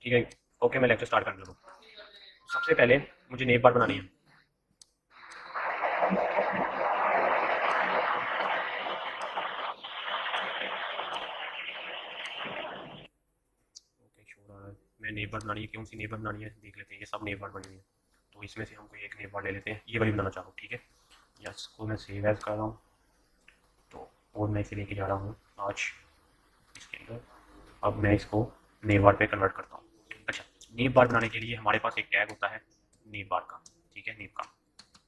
ठीक है। ओके, मैं लेक्चर स्टार्ट करने लगूँ। सबसे पहले मुझे नेम बार बनानी है। ओके, शोर आ रहा है। मैं नेम बार बनानी है, कौन सी नेम बार बनानी है देख लेते हैं। ये सब नेम बार बनी हुई है, तो इसमें से हम कोई एक नेम बार ले लेते हैं। ये वाली बनाना चाह रहा हूँ, ठीक है। यस को मैं सेव एज कर रहा हूँ, तो और मैं इसे लेके जा रहा हूँ आज इसके अंदर। अब मैं इसको नेम बार पे कन्वर्ट करता हूँ। अच्छा, नेम बार बनाने के लिए हमारे पास एक टैग होता है नेम बार का, ठीक है, नेम का।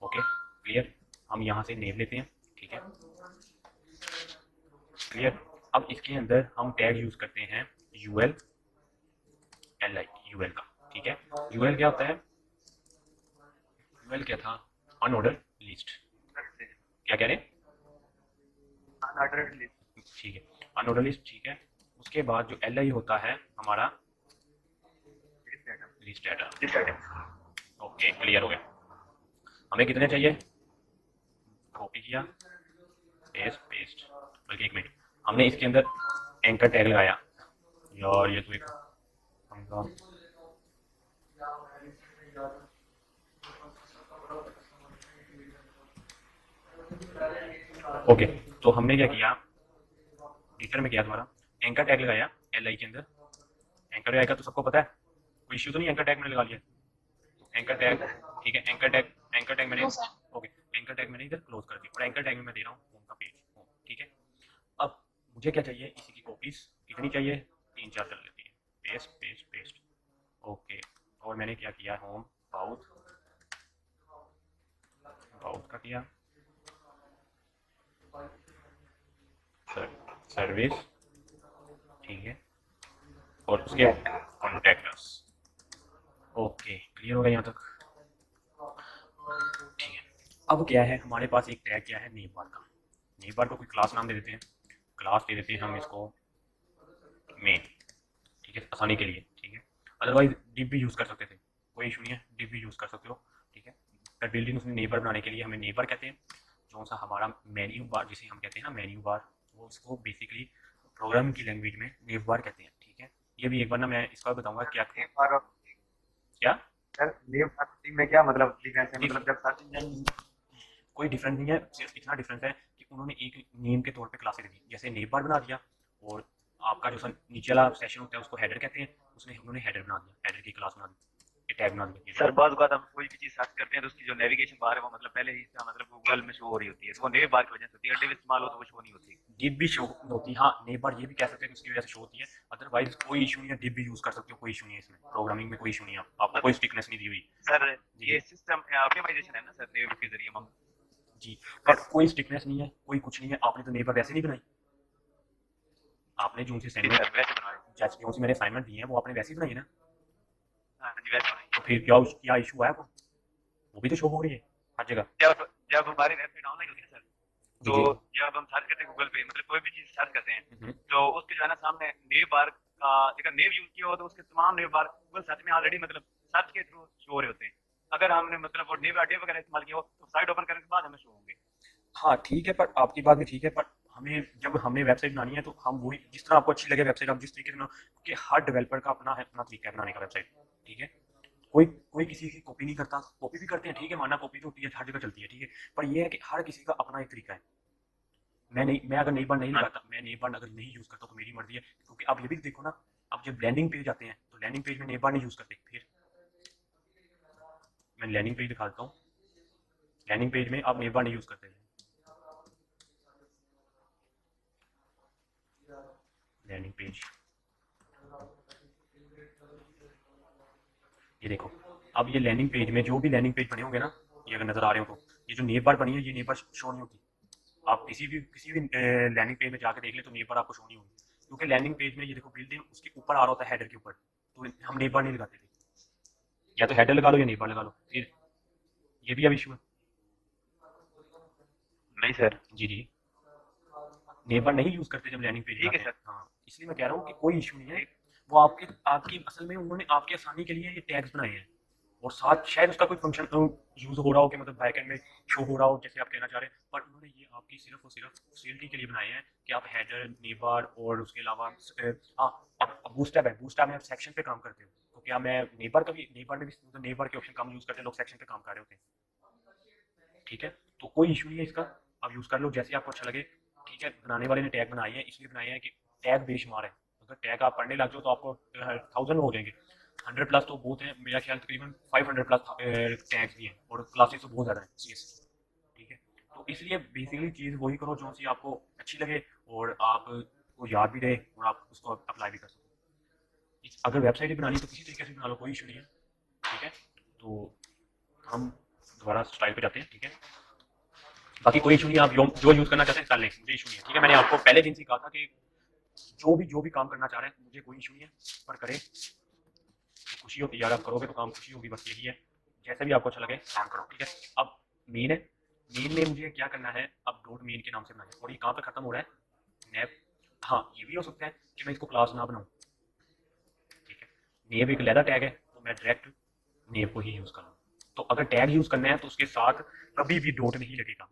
Okay, clear. हम यहाँ से नेम लेते हैं, ठीक है, क्लियर। अब इसके अंदर हम टैग यूज करते हैं यूएल एल आई, यूएल का, ठीक है। यूएल क्या होता है? यूएल क्या था? Unordered list. क्या कह रहे हैं? Unordered list. ठीक है, अनऑर्डर लिस्ट, ठीक है। उसके बाद जो एल आई होता है हमारा लिस्ट डाटा। ओके, क्लियर हो गया। हमें कितने चाहिए? कॉपी किया, पेस्ट पेस्ट। बल्कि एक मिनट, हमने इसके अंदर एंकर टैग लगाया। यार ये तो एक पंगा। ओके, तो हमने क्या किया, एडिटर में किया दोबारा, एंकर टैग लगाया एल आई के अंदर। एंकर टैग का तो सबको पता है, कोई इश्यू तो नहीं। एंकर टैग मैंने लगा लिया, एंकर टैग, ठीक है। एंकर टैग मैंने, ओके, एंकर टैग मैंने इधर क्लोज कर दिया और एंकर टैग में मैं दे रहा हूँ होम का पेज, होम, ठीक है। अब मुझे क्या चाहिए, इसी की कॉपीज कितनी चाहिए? 3-4 चल लेती है। Paste paste paste, okay. और मैंने क्या किया, होम बाउथ, बाउथ का किया, सर्विस, ठीक है, और उसके कॉन्टैक्ट अस। ओके, क्लियर हो गया यहाँ तक, ठीक है। अब क्या है हमारे पास, एक टैग क्या है, नेम बार का। नेम बार को कोई क्लास नाम दे देते हैं। क्लास दे देते हैं हम इसको मेन, ठीक है, आसानी के लिए, ठीक है। अदरवाइज डिप भी यूज़ कर सकते थे, कोई इशू नहीं है, डिप भी यूज़ कर सकते हो, ठीक है। पर बिल्डिंग उसमें नेबर बनाने के लिए हमें नेबर कहते हैं। जो सा हमारा मेन्यू बार जिसे हम कहते हैं ना, मेन्यू बार, वो उसको बेसिकली प्रोग्रामिंग की लैंग्वेज में नेव बार कहते हैं, ठीक है। ये भी एक बार ना मैं इसका बताऊंगा क्या नेम बार और क्या सर नेम मार्केटिंग में क्या मतलब डिफरेंस है? डिफ, मतलब जब सर्च इंजन। कोई डिफरेंस नहीं है, सिर्फ इतना डिफरेंस है कि उन्होंने एक नेम के तौर पे क्लासेस दे दी, जैसे नेम बार बना दिया, और आपका जो नीचे वाला सेशन होता है उसको हेडर कहते हैं। उसने उन्होंने हेडर बना दिया, हेडर की क्लास बना दी, टैग बना दिया, ये सर देखो। बहुत बात हम कोई भी चीज सर्च करते हैं तो उसकी जो नेविगेशन बार है वो मतलब पहले ही इसका मतलब गूगल में शो हो रही होती है, तो वो नेम बार की वजह से होती है। डिव इस्तेमाल हो तो वो शो नहीं होती। डिप भी शो होती है, हाँ, नेम बार ये भी कह सकते हैं कि उसकी वजह से शो होती है। अदरवाइज कोई इशू नहीं है, डिप भी यूज कर सकते हो, कोई इशू नहीं है इसमें, प्रोग्रामिंग में कोई इशू नहीं है, आपको कोई स्टिकनेस नहीं दी हुई। सर जी ये जी सिस्टम ऑप्टिमाइजेशन है ना सर, नेम के जरिए हम। जी, पर कोई स्टिकनेस नहीं है, कोई कुछ नहीं है। आपने तो नेम बार वैसे नहीं बनाई, आपने जो सी जी असाइनमेंट, सर वैसे बनवाए। जो सी मेरे असाइनमेंट दिए हैं वो आपने वैसे ही बनाई है ना। हाँ जी वैसे तो बनाए। फिर क्या इशू है, वो भी तो शो हो रही है हर जगह। जब जब हमारी वेबसाइट ऑनलाइन होती है सर, जी तो जी। जब हम सर्च करते हैं गूगल पे, मतलब कोई भी चीज सर्च करते हैं, हम्म, तो उसके जो है ना सामने नेव बार का अगर नेव यूज किया हो तो उसके तमाम नेव बार गूगल सर्च में ऑलरेडी मतलब सर्च के थ्रू शो हो रहे होते हैं। अगर हमने मतलब वो नेव आईडी वगैरह इस्तेमाल किया हो तो साइट ओपन करने के बाद हमें शो होंगे। हाँ ठीक है, पर आपकी बात भी ठीक है, पर हमें जब हमें वेबसाइट बनानी है तो हम वही, जिस तरह आपको अच्छी लगे वेबसाइट, आप जिस तरीके से बनाओ, क्योंकि हर डेवलपर का अपना है, अपना तरीका है बनाने का वेबसाइट, ठीक है। कोई कोई किसी की कॉपी नहीं करता, कॉपी भी करते हैं, ठीक है, माना कॉपी तो होती है, हर जगह चलती है, ठीक है। पर ये है कि हर किसी का अपना एक तरीका है। मैं अगर नई बार नहीं हाँ लगाता, मैं नई बार अगर नहीं यूज करता तो मेरी मर्जी है, क्योंकि आप ये भी देखो ना, आप जब लैंडिंग पेज आते हैं तो लैंडिंग पेज में नई बार नहीं यूज करते। फिर मैं लैंडिंग पेज दिखा देता हूँ, लैंडिंग पेज में आप नई बार नहीं यूज करते। लैंडिंग पेज, ये देखो। अब ये लैंडिंग पेज में जो भी लैंडिंग पेज बने होंगे ना, ये अगर नजर आ रहे हो तो ये जो नेम बार बनी है, ये नेम बार शो नहीं होती। आप किसी भी लैंडिंग पेज में जाकर देख ले तो नेम बार आपको शो नहीं होगी, क्योंकि लैंडिंग पेज में ये देखो बिल्डिंग उसके ऊपर आ रहा होता है, हेडर के ऊपर। तो हम नेम बार नहीं लगाते थे, या तो हेडर लगा लो या नेम बार लगा लो, फिर ये भी अब इशू है। नहीं सर। जी जी, नेम बार नहीं यूज करते जब लैंडिंग पेज ठीक है बनाते हैं, सर। हाँ, इसलिए मैं कह रहा हूँ कि कोई इशू नहीं है। ठीक। वो आपके आपकी असल में उन्होंने आपकी आसानी के लिए ये टैग्स बनाए हैं, और साथ शायद उसका कोई फंक्शन यूज हो रहा हो कि मतलब बैकएंड में शो हो रहा हो, जैसे आप कहना चाह रहे हैं, पर उन्होंने ये आपकी सिर्फ और सिर्फ फैसिलिटी के लिए बनाए हैं कि आप हेडर नेबार और उसके अलावा हाँ, अब बूटस्ट्रैप है, बूटस्ट्रैप में आप सेक्शन पे काम करते हो, क्या मैं नेबर का भी, नेबर में भी तो नेबर के ऑप्शन कम यूज़ करते हैं लोग, सेक्शन पे काम कर रहे होते हैं, ठीक है। तो कोई इशू नहीं है इसका, आप यूज़ कर लो जैसे आपको अच्छा लगे, ठीक है। बनाने वाले ने टैग बनाए हैं, इसलिए बनाए हैं कि टैग बेशुमार है, अगर टैग आप पढ़ने लग जाओ तो आपको 1000 हो जाएंगे, 100 प्लस तो बहुत है, मेरा ख्याल तकरीबन 500 प्लस टैग्स भी हैं, और क्लासेस तो बहुत ज़्यादा हैं CS, ठीक है। तो इसलिए बेसिकली चीज़ वही करो जो सी आपको अच्छी लगे और आपको याद भी रहे और आप उसको अप्लाई भी कर सको। अगर वेबसाइट ही बनानी है तो किसी तरीके से बना लो, कोई इशू नहीं है, ठीक है। तो हम दोबारा स्टाइल पे जाते हैं, ठीक है। बाकी कोई इशू नहीं, आप जो यूज़ करना चाहते हैं कर लें, मुझे इशू नहीं है, ठीक है। मैंने आपको पहले दिन से कहा था कि जो भी काम करना चाह रहे हैं मुझे कोई इशू नहीं है, पर करें तो खुशी होती है यार, आप करोगे तो काम खुशी होगी, बस यही है। जैसे भी आपको अच्छा लगे काम करो, ठीक है। अब मेन है, मेन में मुझे क्या करना है, अब डॉट मेन के नाम से बनाना है, और ये कहाँ पर खत्म हो रहा है, नैब। हाँ ये भी हो सकता है कि मैं इसको क्लास ना बनाऊँ, ठीक है। नेव एक लैदा टैग है तो मैं डायरेक्ट नेव को ही यूज़ करूँ। तो अगर टैग यूज़ करना है तो उसके साथ कभी भी डॉट नहीं लगेगा,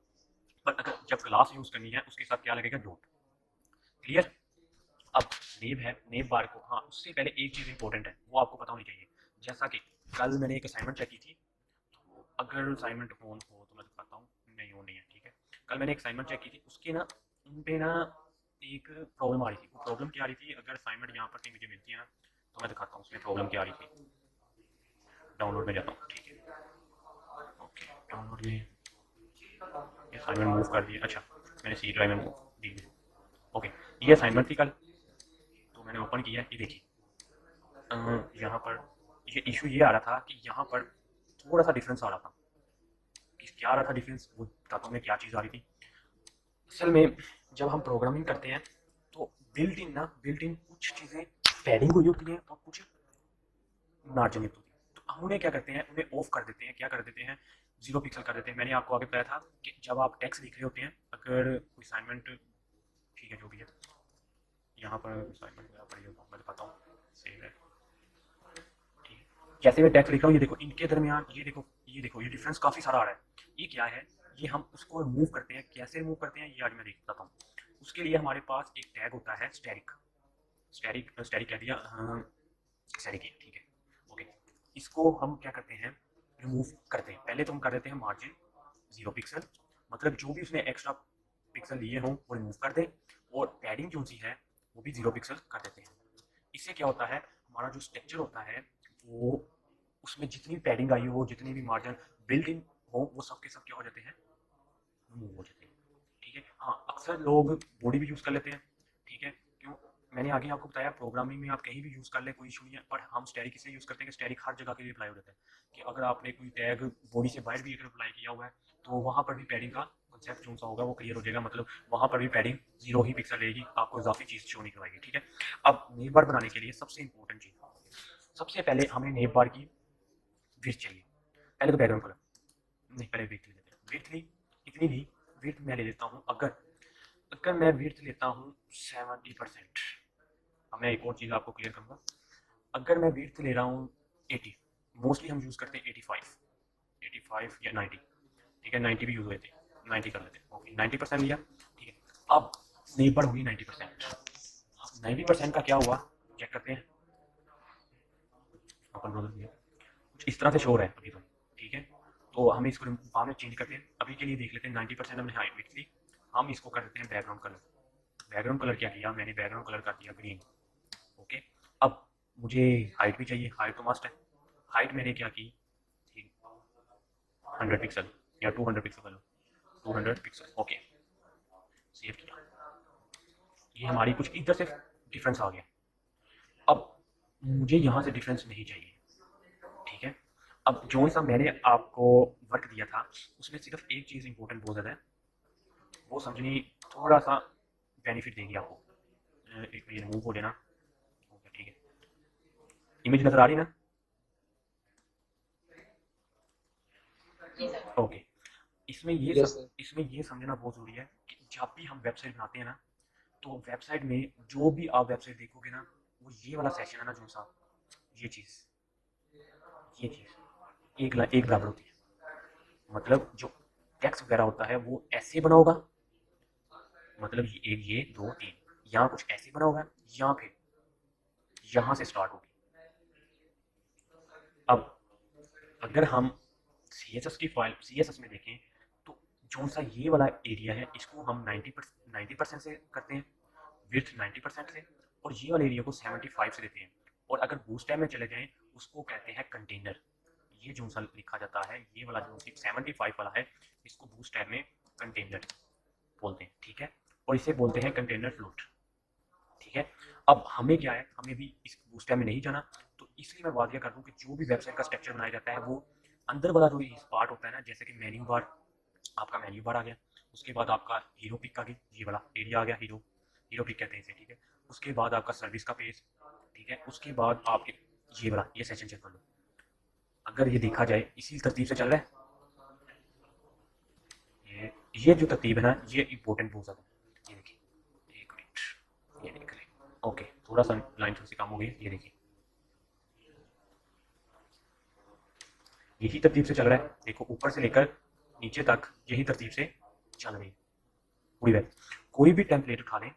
पर अगर जब क्लास यूज़ करनी है उसके साथ क्या लगेगा, डॉट। क्लियर। अब नेव है, नेव बार को, हाँ उससे पहले एक चीज़ इंपॉर्टेंट है वो आपको पता होनी चाहिए। जैसा कि कल मैंने एक असाइनमेंट चेक की थी, तो अगर असाइनमेंट ऑन हो तो मैं दिखाता हूँ, नहीं ऑन नहीं है, ठीक है। कल मैंने एक असाइनमेंट चेक की थी, उसके ना उन पे ना एक प्रॉब्लम आ रही थी। वो प्रॉब्लम क्या आ रही थी, अगर असाइनमेंट यहाँ पर कहीं मुझे मिलती है ना तो मैं दिखाता हूँ उसमें प्रॉब्लम क्या आ रही थी। डाउनलोड में जाता हूँ, ठीक है। ओके डाउनलोड में असाइनमेंट मूव कर दिया, अच्छा मैंने सी ड्राइव में मूव दी। ओके ये असाइनमेंट थी कल, तो मैंने ओपन किया, ये देखिए यहाँ पर ये इशू ये आ रहा था कि यहाँ पर थोड़ा सा डिफरेंस आ रहा था। कि क्या आ रहा था डिफरेंस, वो बताता हूँ मैं क्या चीज़ आ रही थी। असल में जब हम प्रोग्रामिंग करते हैं तो बिल्ट इन कुछ चीज़ें पैडिंग हुई होती हैं और कुछ मार्जिन होती है। तो हम उन्हें क्या करते हैं, उन्हें ऑफ कर देते हैं, क्या कर देते हैं, 0 पिक्सल कर देते हैं। मैंने आपको आगे बताया था कि जब आप टेक्स्ट लिख रहे होते हैं, अगर कोई असाइनमेंट, ठीक है जो भी है, यहाँ पर असाइनमेंट मेरा पढ़िए, मैं बताता हूँ सेव है, ठीक है। जैसे मैं टेक्स्ट लिख रहा हूँ, ये देखो इनके दरमियान, ये डिफरेंस काफ़ी सारा आ रहा है। ये क्या है, ये हम उसको रिमूव करते हैं, कैसे रिमूव करते हैं ये आज मैं बताता हूँ। उसके लिए हमारे पास एक टैग होता है स्टैटिक, स्टैटिक कह दिया, स्टैटिक, ठीक है। ओके इसको हम क्या करते हैं, रिमूव करते हैं। पहले तो हम कर देते हैं मार्जिन 0 पिक्सल, मतलब जो भी उसने एक्स्ट्रा पिक्सल लिए हों वो रिमूव कर दें, और पैडिंग जो सी है वो भी 0 पिक्सल कर देते हैं। इससे क्या होता है, हमारा जो स्ट्रक्चर होता है वो, उसमें जितनी पैडिंग आई हो, जितनी भी मार्जिन बिल्ट इन हो, वो सब के सब क्या हो जाते हैं, रिमूव हो जाते हैं, ठीक है। हाँ अक्सर लोग बॉडी भी यूज़ कर लेते हैं, ठीक है। क्यों, मैंने आगे आपको बताया प्रोग्रामिंग में आप कहीं भी यूज़ कर ले कोई इशू नहीं है, पर हम स्टैटिक इसलिए यूज़ करते हैं कि स्टैटिक हर जगह के लिए अप्लाई हो जाता है। कि अगर आपने कोई टैग बॉडी से बाहर भी अगर अप्लाई किया हुआ है तो वहाँ पर भी पैडिंग का कॉन्सेप्ट जो सा होगा वो क्लियर हो जाएगा, मतलब वहाँ पर भी पैडिंग 0 ही पिक्सल रहेगी, आपको इजाफी चीज़ शो नहीं करवाएगी, ठीक है। अब नेम बार बनाने के लिए सबसे इंपॉर्टेंट चीज़, सबसे पहले हमें नेम बार की विड्थ चाहिए। पहले तो बैकग्राउंड कलर, नहीं पहले विड्थ ले लेते हैं, विड्थ ली इतनी ली, विड्थ मैं ले लेता हूँ, अगर अगर मैं विड्थ लेता हूँ 70%। अब मैं एक और चीज़ आपको क्लियर करूँगा, अगर मैं विड्थ ले रहा हूँ 80, मोस्टली हम यूज़ करते हैं 85 या 90, ठीक है 90 भी यूज़ होते हैं, 90 कर लेते हैं, ओके 90% लिया, ठीक है। अब नेबर हुई 90%, 90% का क्या हुआ चेक करते हैं, अपन कुछ इस तरह से शोर है अभी तो, ठीक है। तो हमें इसको बाद में चेंज करते हैं, अभी के लिए देख लेते हैं 90% हमने हाइट विड्थ ली। हम इसको कर देते हैं बैकग्राउंड कलर, बैकग्राउंड कलर क्या किया मैंने, बैकग्राउंड कलर कर दिया ग्रीन, ओके। अब मुझे हाइट भी चाहिए, हाइट तो मस्ट है, हाइट मैंने क्या की थी 100 पिक्सल या 200 पिक्सल कर लो, 200 पिक्सल, ओके सेव किया। ये हमारी कुछ इधर से डिफरेंस आ गया, अब मुझे यहाँ से डिफरेंस नहीं चाहिए, ठीक है। अब जो सा मैंने आपको वर्क दिया था उसमें सिर्फ एक चीज़ इंपॉर्टेंट बहुत ज़्यादा है, वो समझनी थोड़ा सा बेनिफिट देगी आपको। एक मिनट रिमूव हो लेना, ओके ठीक है। इमेज नज़र आ रही ना, ओके। Yes sir. इसमें ये समझना बहुत ज़रूरी है कि जब भी हम वेबसाइट बनाते हैं ना, तो वेबसाइट में जो भी आप वेबसाइट देखोगे ना, वो ये वाला सेक्शन है ना जो सा, ये चीज़ एक बराबर होती है, मतलब जो टेक्स्ट वगैरह होता है वो ऐसे बना होगा, मतलब ये एक, ये दो तीन, यहाँ कुछ ऐसे बना होगा, या फिर यहाँ से स्टार्ट होगी, अगर हम CSS की फाइल CSS में देखें तो जो सा ये वाला एरिया है इसको हम 90% से करते हैं, विड्थ 90% से, और ये वाले एरिया को 75 से देते हैं। और अगर बूटस्ट्रैप में चले जाएं उसको कहते हैं कंटेनर। ये जो सा लिखा जाता है ये वाला जो 75 वाला है इसको बूटस्ट्रैप में कंटेनर बोलते हैं, ठीक है, और इसे बोलते हैं कंटेनर फ्लोट, ठीक है। अब हमें क्या है, हमें भी इस बूटस्ट्रैप में नहीं जाना, तो इसलिए मैं बात यह कर दूं कि जो भी वेबसाइट का स्ट्रक्चर बनाया जाता है वो अंदर वाला जो इस पार्ट होता है ना, जैसे कि मेन्यू बार, आपका मेन्यू बार आ गया, उसके बाद आपका हीरो पिक आ गई, ये वाला एरिया आ गया, हीरो हीरो पिक कहते हैं इसे, ठीक है। उसके बाद आपका सर्विस का पेज, ठीक है। उसके बाद आपके ये वाला ये सेशन चेक कर लो, अगर ये देखा जाए इसी तरतीब से चल रहा है, ये जो तरतीब है ना ये इंपॉर्टेंट बहुत ज़्यादा है। ये देखिए, एक मिनट, ये देख रहे, ओके, थोड़ा सा लाइन थोड़ी सी कम हो गई, ये देखिए यही तरतीब से चल रहा है, देखो ऊपर से लेकर नीचे तक यही तरतीब से चल रही है पूरी वेब। कोई भी टेम्पलेट उठा लें,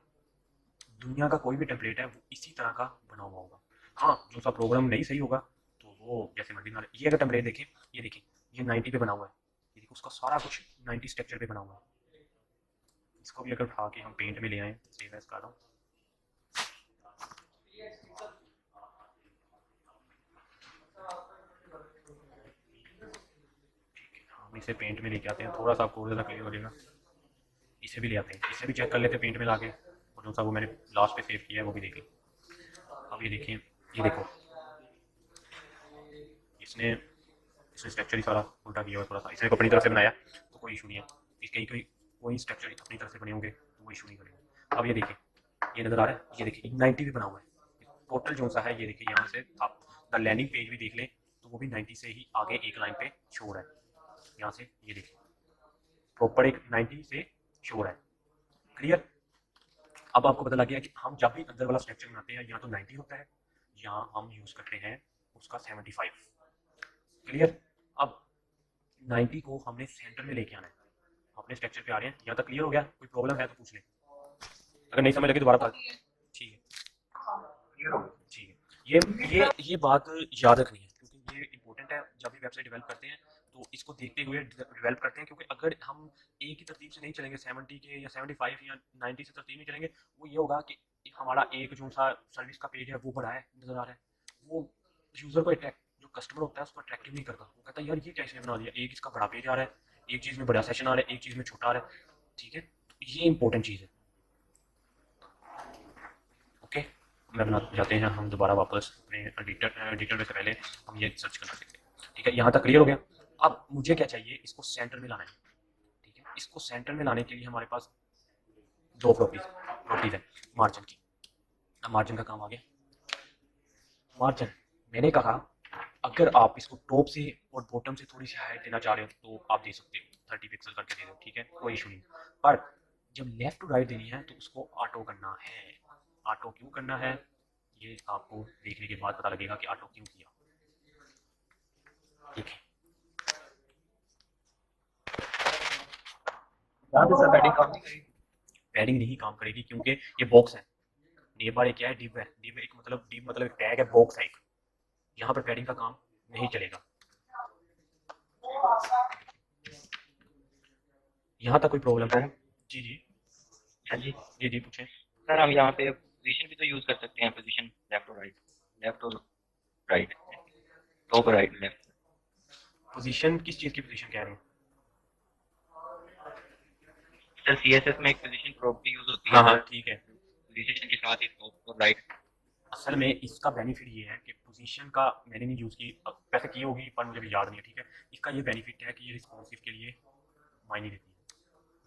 दुनिया का कोई भी टेम्पलेट है वो इसी तरह का बना हुआ होगा। हाँ, जो सा प्रोग्राम नहीं सही होगा तो वो जैसे मर्जी बना ले। ये अगर टेम्पलेट देखें, ये देखिए ये 90 पे बना हुआ है, ये देखो उसका सारा कुछ 90 स्ट्रक्चर पे बना हुआ है। इसको भी अगर उठा के हम पेंट में ले आए, सेव एज कर रहा हूँ, हम इसे पेंट में लेके आते हैं, थोड़ा सा आपको और ज़्यादा क्लियर हो जाएगा। इसे भी ले आते हैं, इसे भी चेक कर लेते हैं पेंट में लाके, और जो सा वो मैंने लास्ट पे सेव किया है वो भी देख लें। अब ये देखिए, ये देखो इसने इसने स्ट्रक्चर ही सारा उल्टा किया हुआ, थोड़ा सा इसने अपनी तरफ से बनाया तो कोई इशू नहीं है, इसके ही कोई स्ट्रक्चर अपनी तरफ से बने होंगे तो वो इशू नहीं करेगा। अब ये देखिए, ये नज़र आ रहा है, ये देखिए 90 भी बना हुआ है टोटल जो सा है। ये देखिए यहाँ से आप द लैंडिंग पेज भी देख लें तो वो भी 90 से ही आगे एक लाइन पे शो रहा है, यहाँ से ये देखिए प्रॉपर एक 90 से शो रहा है, क्लियर। अब आपको पता लग गया कि हम जब भी अंदर वाला स्ट्रक्चर बनाते हैं या तो 90 होता है या हम यूज़ करते हैं उसका 75, क्लियर। अब 90 को हमने सेंटर में लेके आना है, अपने स्ट्रक्चर पे आ रहे हैं, यहाँ तक क्लियर हो गया, कोई प्रॉब्लम है तो पूछ लें, अगर नहीं समझ लगे दोबारा बता, ठीक है, ठीक है। ये बात याद रखनी है क्योंकि ये इंपॉर्टेंट है, जब भी वेबसाइट डेवलप करते हैं तो इसको देखते हुए डेवलप करते हैं, क्योंकि अगर हम एक ही तरतीब से नहीं चलेंगे 70 के या 75 या 90 से तरतीब नहीं चलेंगे, वो ये होगा कि हमारा एक जो सा सर्विस का पेज है वो बड़ा है नज़र आ रहा है, वो यूज़र को अट्रैक्ट, जो कस्टमर होता है उसको अट्रैक्टिव नहीं करता, वो कहता है यार ये कैसे बना दिया, एक इसका बड़ा पेज आ रहा है, एक चीज़ में बड़ा सेशन आ रहा है, एक चीज़ में छोटा आ रहा है, ठीक है। तो ये इंपॉर्टेंट चीज़ है, ओके। मैं बना जाते हैं हम दोबारा वापस अपने एडिटर में से पहले हम ये सर्च करना सीखते हैं, ठीक है। यहाँ तक क्लियर हो गया। अब मुझे क्या चाहिए, इसको सेंटर में लाना है, ठीक है। इसको सेंटर में लाने के लिए हमारे पास दो प्रॉपर्टीज है मार्जिन की। अब मार्जिन का काम आ गया, मार्जिन मैंने कहा अगर आप इसको टॉप से और बॉटम से थोड़ी सी हाइट देना चाह रहे हो तो आप दे सकते हो, 30 पिक्सल करके दे दो, ठीक है, कोई इशू नहीं। पर जब लेफ्ट टू राइट देनी है तो उसको ऑटो करना है। ऑटो क्यों करना है ये आपको देखने के बाद पता लगेगा कि ऑटो क्यों किया, ठीक है। यहाँ पे सर पैडिंग काम नहीं करेगी। पैडिंग नहीं काम करेगी क्योंकि ये बॉक्स है, नेम बार क्या है, डिव है, डिव एक मतलब डिव मतलब एक टैग है, बॉक्स है एक, यहाँ पर पैडिंग का काम नहीं चलेगा। यहाँ तक कोई प्रॉब्लम है? जी जी हाँ जी जी जी पूछें। सर, हम यहाँ पे पोजीशन भी तो यूज कर सकते हैं, पोजीशन लेफ्ट और राइट, लेफ्ट और right, top right left. Position किस चीज़ की पोजीशन कह रहे हैं? सर सीएसएस में एक पोजीशन प्रॉपर्टी यूज होती है हाँ हाँ सर, ठीक है। पोजीशन के साथ ही टॉप और राइट। असल में इसका बेनिफिट ये है कि पोजीशन का मैंने नहीं यूज़ की, वैसे की होगी पर मुझे भी याद नहीं है, ठीक है। इसका ये बेनिफिट है कि ये रिस्पॉन्सिव के लिए मायने देती है,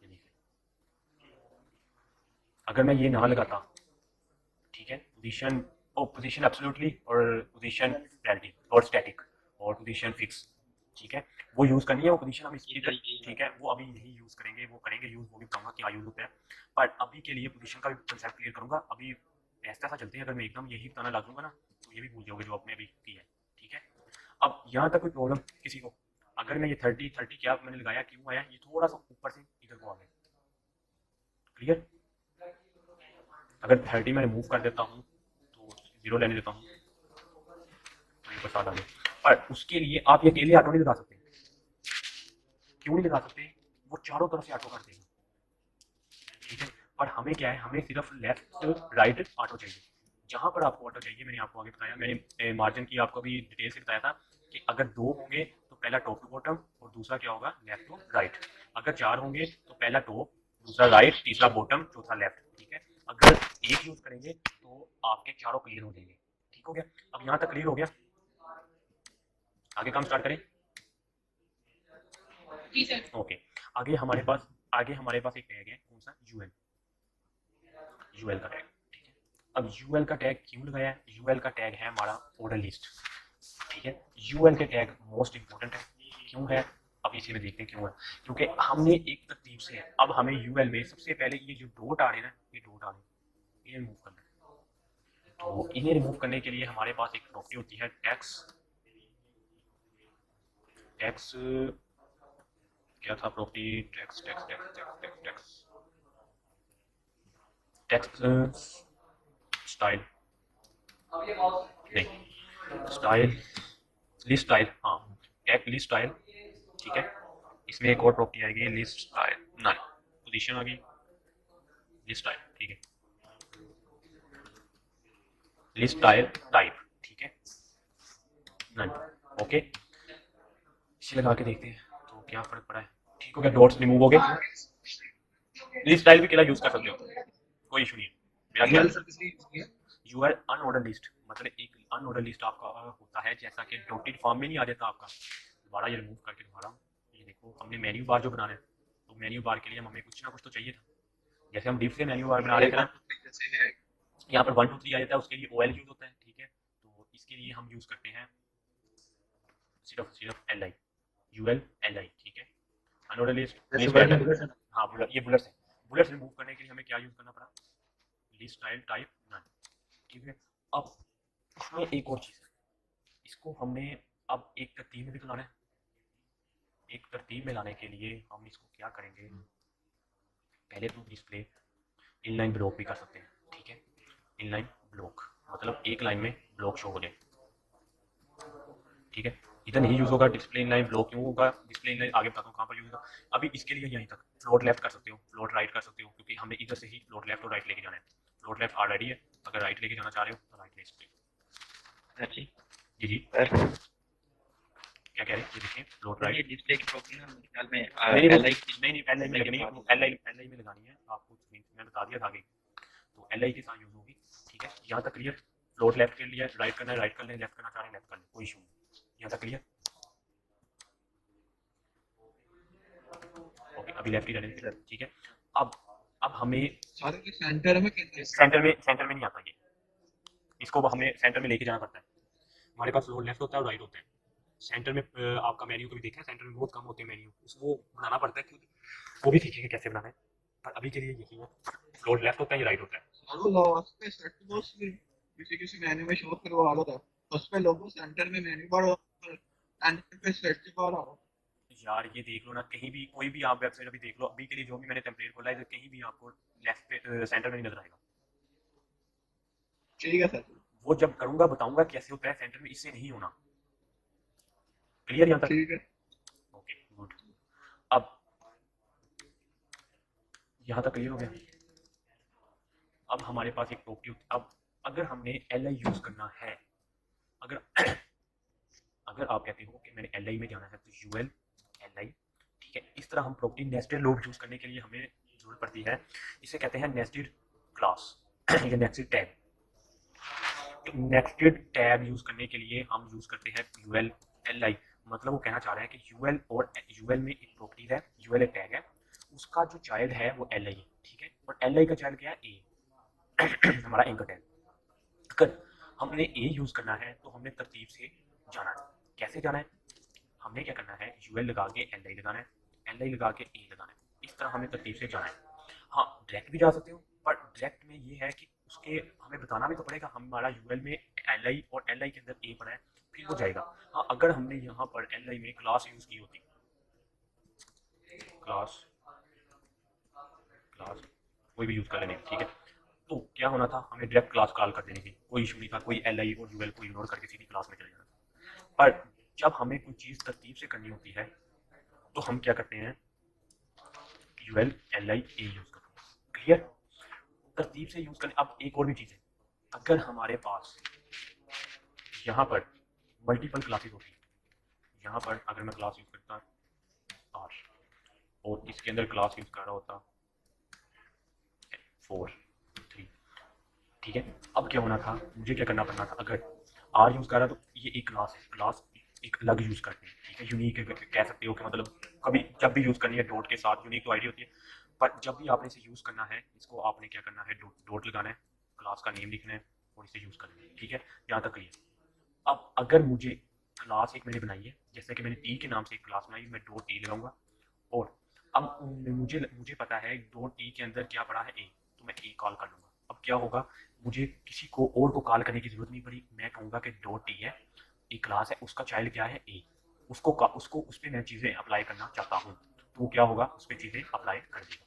ये देखिए अगर मैं ये ना लगाता, ठीक है, पोजीशन और पोजीशन एब्सोल्युटली और पोजीशन रिलेटिव और स्टैटिक और पोजीशन फिक्स, ठीक है, वो यूज़ करनी है, वो पोजीशन हम इसकी, ठीक है, वो अभी नहीं यूज़ करेंगे, वो करेंगे यूज़, वो भी बताऊंगा क्या यूज़ होता है। पर अभी के लिए पोजीशन का भी कंसेप्ट क्लियर करूंगा, अभी ऐसा ऐसा चलते हैं, अगर मैं एकदम यही बताना लग दूंगा ना तो ये भी भूल जाओगे जो आपने अभी किया है, ठीक है। अब यहाँ तक कोई प्रॉब्लम किसी को, अगर मैं ये 30 क्या मैंने लगाया क्यों आया, ये थोड़ा सा ऊपर से इधर को आ गया, क्लियर। अगर 30 मैं रिमूव कर देता हूँ तो 0 लेने देता हूँ तो ये बता आ गया। पर उसके लिए आप ये अकेले ऑटो नहीं लगा सकते। क्यों नहीं लगा सकते? वो चारों तरफ से ऑटो कर देगा, ठीक है। पर हमें क्या है, हमें सिर्फ लेफ्ट राइट ऑटो चाहिए। जहां पर आपको ऑटो चाहिए, मैंने आपको आगे बताया, मैंने मार्जिन की आपको भी डिटेल से बताया था कि अगर 2 होंगे तो पहला टॉप टू बॉटम और दूसरा क्या होगा, लेफ्ट टू राइट। अगर 4 होंगे तो पहला टॉप, दूसरा राइट, तीसरा बॉटम, चौथा लेफ्ट, ठीक है। अगर एक यूज करेंगे तो आपके चारों क्लियर हो जाएंगे, ठीक हो गया। अब यहाँ तक क्लियर हो गया, आगे काम स्टार्ट करें। ओके, आगे हमारे पास एक टैग है, कौन सा, यूएल, यूएल का टैग, ठीक है। अब यूएल का टैग क्यों लगाया है? यूएल का टैग है हमारा ऑर्डर लिस्ट, ठीक है। यूएल के टैग मोस्ट इंपोर्टेंट है, क्यों है, अब इसी में देखते हैं क्यों है। क्योंकि हमने एक तरतीब से, अब हमें यूएल में सबसे पहले ये जो डॉट आ रहे हैं ना, ये डॉट आ रहे हैं, ये रिमूव करना है। तो इन्हें रिमूव करने के लिए हमारे पास एक प्रॉपर्टी होती है टैक्स, टैक्स क्या था property, tax tax tax tax tax tax tax style, नहीं स्टाइल, लिस्ट स्टाइल, हाँ, टैग लिस्ट स्टाइल, ठीक है। इसमें एक और प्रॉपर्टी आएगी लिस्ट स्टाइल, ना पोजीशन आ गई, लिस्ट स्टाइल, ठीक है, लिस्ट स्टाइल टाइप, ठीक है, नन, ओके। इसे लगा के देखते हैं तो क्या फर्क पड़ा है, ठीक हो गया, डॉट्स रिमूव हो गए। लिस्ट स्टाइल भी केला यूज कर सकते हो, कोई इशू नहीं है। मेरा क्या, यू आर अनऑर्डर लिस्ट, मतलब एक अनऑर्डर लिस्ट आपका होता है, जैसा कि डॉटेड फॉर्म में नहीं आ जाता आपका। दोबारा ये रिमूव करके दोबारा, ये देखो हमने मेन्यू बार जो बनाना है, तो मेन्यू बार के लिए हमें कुछ ना कुछ तो चाहिए था। जैसे हम डिफ से मेन्यू बार बना रहे थे ना, यहाँ पर 1 2 3 आ जाता है, उसके लिए OL यूज होता है, ठीक है। तो इसके लिए हम यूज करते हैं सिर्फ LI, UL LI, ठीक है। अनऑर्डर लिस्ट, हाँ ये बुलेट्स है। बुलेट्स रिमूव करने के लिए हमें क्या यूज करना पड़ा, लिस्ट स्टाइल टाइप नन, ठीक है। अब इसमें एक और चीज है, इसको हमने अब एक तरतीब में भी तो लाना है। एक तरतीब में लाने के लिए हम इसको क्या करेंगे, पहले तो डिस्प्ले इनलाइन ब्लॉक भी कर सकते हैं, ठीक है। इनलाइन ब्लॉक मतलब एक लाइन में ब्लॉक शो हो जाए, ठीक है। इधर नहीं यूज होगा डिस्प्ले इनलाइन ब्लॉक, क्यों होगा डिस्प्ले इनलाइन, आगे बताता हूँ कहाँ पर यूज होगा। अभी इसके लिए यहीं तक फ्लोट लेफ्ट कर सकते हो, फ्लोट राइट कर सकते हो, क्योंकि हमें इधर से ही फ्लोट लेफ्ट और राइट लेके जाना है। फ्लोट लेफ्ट ऑलरेडी है, अगर राइट लेके जाना चाह रहे हो तो राइट ले सकते हो। जी जी जी, सर, क्या कह रहे हैं, ये देखिए फ्लोट ये राइट, डिस्प्ले की प्रॉपर्टी ना मेरे ख्याल में नहीं LI नहीं एल आई में लगनी है, एल आई में लगानी है आपको, मैं बता दिया था आगे, तो LI के साथ यूज होगी, ठीक है। यहाँ तक क्लियर। फ्लोट लेफ्ट के लिए राइट करना है राइट कर लें, लेफ्ट करना चाह रहे हैं लेफ्ट कर लें, कोई इशू नहीं। यहाँ तक क्लियर, ओके, अभी लेफ्ट ही रहने देते हैं, ठीक है। अब हमें सेंटर में नहीं आता ये, इसको हमें सेंटर में लेके जाना पड़ता है। हमारे पास फ्लोट लेफ्ट होता है और राइट होता है। सेंटर में आपका मेन्यू कभी देखा है, सेंटर में बहुत कम होते हैं मेन्यू, उसको बनाना पड़ता है, क्योंकि वो भी सीखेंगे कैसे बनाना है। पर अभी के लिए यही है, फ्लोट लेफ्ट होता है, ये राइट होता है। किसी किसी मेन्यू में शो करवा रहा था, उस पे लोगों सेंटर में मेन्यू बार और एंटर पे सेट बार आ रहा। यार ये देख लो ना, कहीं भी कोई भी आप वेबसाइट अभी देख लो, अभी के लिए जो भी मैंने टेम्पलेट खोला है, कहीं भी आपको लेफ्ट पे सेंटर में नहीं नजर आएगा। ठीक है सर, वो जब करूंगा बताऊंगा कैसे होता है सेंटर में, इससे नहीं होना। क्लियर यहाँ तक, ठीक है। Okay good. अब यहाँ तक क्लियर हो गया। अब हमारे पास एक प्रॉपर्टी, अब अगर हमने LI यूज करना है, अगर अगर आप कहते हो कि मैंने LI में जाना है तो UL LI, ठीक है। इस तरह हम प्रॉपर्टी नेस्टेड लूप यूज करने के लिए हमें जरूरत पड़ती है, इसे कहते हैं नेस्टेड क्लास या नेस्टेड टैग। तो नेस्टेड टैग यूज करने के लिए हम यूज करते हैं UL LI, मतलब वो कहना चाह रहा है कि UL और UL में एक प्रॉपर्टी है, UL एक टैग है, उसका जो चाइल्ड है वो LI है, ठीक है। और LI का चाइल्ड क्या है, A हमारा एंकर टैग। अगर हमने A यूज करना है तो हमने तरतीब से जाना है। कैसे जाना है, हमने क्या करना है, UL लगा के LI लगाना है, LI लगा के A लगाना है, इस तरह हमें तरतीब से जाना है। हाँ डायरेक्ट भी जा सकते हो, पर डायरेक्ट में ये है कि उसके हमें बताना भी तो पड़ेगा हमारा UL में LI और LI के अंदर A पड़ा है, फिर वो जाएगा। हाँ अगर हमने यहाँ पर LI में क्लास यूज की होती, क्लास क्लास कोई भी यूज कर लेने, ठीक है, तो क्या होना था, हमें डायरेक्ट क्लास कॉल कर देनी थी, कोई इशू नहीं था, कोई LI और UL को इग्नोर करके सीधी क्लास में चले जाना था। पर जब हमें कोई चीज़ तरतीब से करनी होती है तो हम क्या करते हैं, UL L I A use करते हैं। क्लियर, तरतीब से यूज़ करने। अब एक और भी चीज़ है, अगर हमारे पास यहाँ पर मल्टीपल क्लासेस होती है, यहाँ पर अगर मैं क्लास यूज़ करता आर और इसके अंदर क्लास यूज़ कर रहा होता 4 3, ठीक है। अब क्या होना था, मुझे क्या करना पड़ना था, अगर आर यूज़ कर रहा तो ये एक क्लास है, क्लास एक अलग यूज़ करनी है, ठीक है। यूनिक कह सकते हो कि मतलब कभी जब भी यूज़ करनी है डॉट के साथ, यूनिक तो आईडी होती है, पर जब भी आपने इसे यूज़ करना है, इसको आपने क्या करना है, डॉट लगाना है, क्लास का नेम लिखना है और इसे यूज़ करना है, ठीक है। यहाँ तक क्लियर। अब अगर मुझे क्लास एक मैंने बनाई है, जैसे कि मैंने टी के नाम से एक क्लास बनाई, मैं डॉट टी लगाऊंगा, और अब मुझे मुझे पता है डॉट टी के अंदर क्या पड़ा है, ए, तो मैं ए कॉल कर लूँगा। अब क्या होगा, मुझे किसी को और को कॉल करने की जरूरत नहीं पड़ी, मैं कहूँगा कि डॉट टी है, एक क्लास है, उसका चाइल्ड क्या है, ए, उसको उस पर मैं चीज़ें अप्लाई करना चाहता हूँ, तो वो क्या होगा, उस पर चीज़ें अप्लाई कर देगा।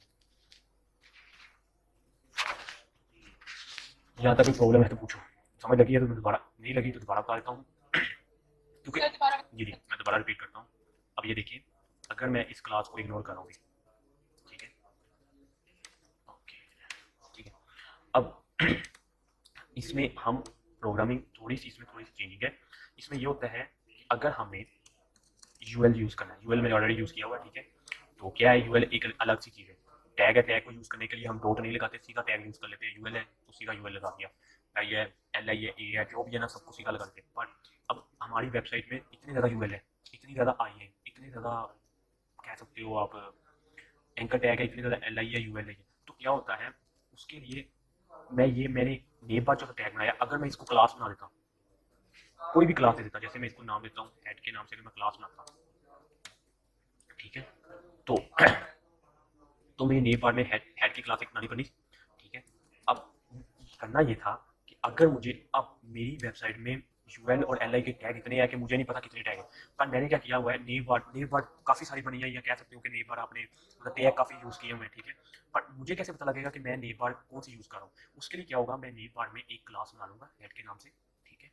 यहाँ तक कोई प्रॉब्लम है तो पूछो, समझ लगी है तो मैं दोबारा, नहीं लगी तो दोबारा बता देता हूँ, क्योंकि जी मैं दोबारा रिपीट करता हूँ। अब ये देखिए, अगर मैं इस क्लास को इग्नोर करूँगी, ठीक है, ओके, ठीक है। अब इसमें हम प्रोग्रामिंग थोड़ी सी, इसमें थोड़ी सी चेंजिंग है। इसमें ये होता है कि अगर हमें यूएल यूज़ करना है, यूएल मैंने ऑलरेडी यूज़ किया हुआ है, ठीक है। तो क्या है, यूएल एक अलग सी चीज़ है, टैग है, टैग को यूज़ करने के लिए हम डॉट नहीं लगाते, सीधा टैग यूज़ कर लेते हैं, यूएल है तो सीधा यूएल लगा दिया, आई है, एल आई है, ए है, जो भी है ना, सबको सीधा लगा देते हैं। पर अब हमारी वेबसाइट में इतनी ज़्यादा यूएल है, इतनी ज़्यादा आई है, इतनी ज़्यादा कह सकते हो आप एंकर टैग है, इतनी ज़्यादा एल आई है, यूएल है, तो क्या होता है, उसके लिए मैंने नेम बार जो टैग बनाया, अगर मैं इसको क्लास बना देता, कोई भी क्लास दे देता, जैसे मैं इसको नाम देता हूँ हेड के नाम से, अगर मैं क्लास बनाता, ठीक है, तो तो मेरी नेम बार में हेड की क्लास एक बनानी पड़ी, ठीक है। अब करना ये था कि अगर मुझे, अब मेरी वेबसाइट में यूएल और एल आई के टैग इतने हैं कि मुझे नहीं पता कितने टैग हैं, पर मैंने क्या किया हुआ है, नेम बार काफ़ी सारी बनी है, या कह सकते हो कि नेम बार आपने मतलब टैग काफ़ी यूज़ किए हुए हैं, ठीक है। पर मुझे कैसे पता लगेगा कि मैं नेम बार कौन सी यूज़ कर रहा हूँ, उसके लिए क्या होगा, मैं नेम बार में एक क्लास बना लूँगा हेड के नाम से, ठीक है।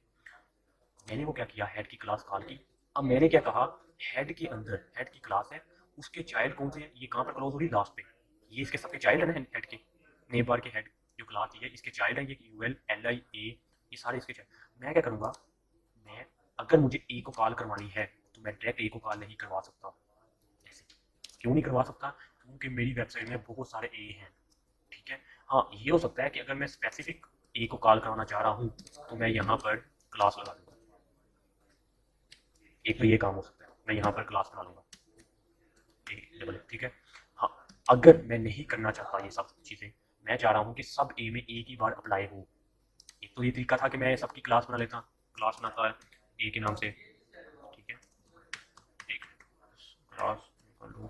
मैंने वो क्या किया, हेड की क्लास कॉल की। अब मैंने क्या कहा, हेड के अंदर हेड की क्लास है, उसके चाइल्ड कौन से हैं, ये कहाँ पर क्लोज हो रही, लास्ट पे, ये इसके सबके चाइल्ड है ना, हेड के, नेम बार के हेड जो क्लास है इसके चाइल्ड है, ये यू एल एल आई ए, ये सारे इसके चाइल्ड। मैं क्या करूँगा, मैं अगर मुझे ए को कॉल करवानी है तो मैं डायरेक्ट ए को कॉल नहीं करवा सकता। ऐसे क्यों नहीं करवा सकता, क्योंकि मेरी वेबसाइट में बहुत सारे ए हैं, ठीक है। हाँ, ये हो सकता है कि अगर मैं स्पेसिफिक ए को कॉल करवाना चाह रहा हूँ तो मैं यहाँ पर क्लास लगा दूँगा, एक तो ये काम हो सकता है, मैं यहाँ पर क्लास बना लूँगा डबल, ठीक है। हाँ, अगर मैं नहीं करना चाहता ये सब चीज़ें, मैं चाह रहा हूँ कि सब ए में एक ही बार अप्लाई हो, एक तो ये तरीका था कि मैं सबकी क्लास बना लेता, क्लास बनाता है ए के नाम से, ठीक है, एक क्लास कर लूँ,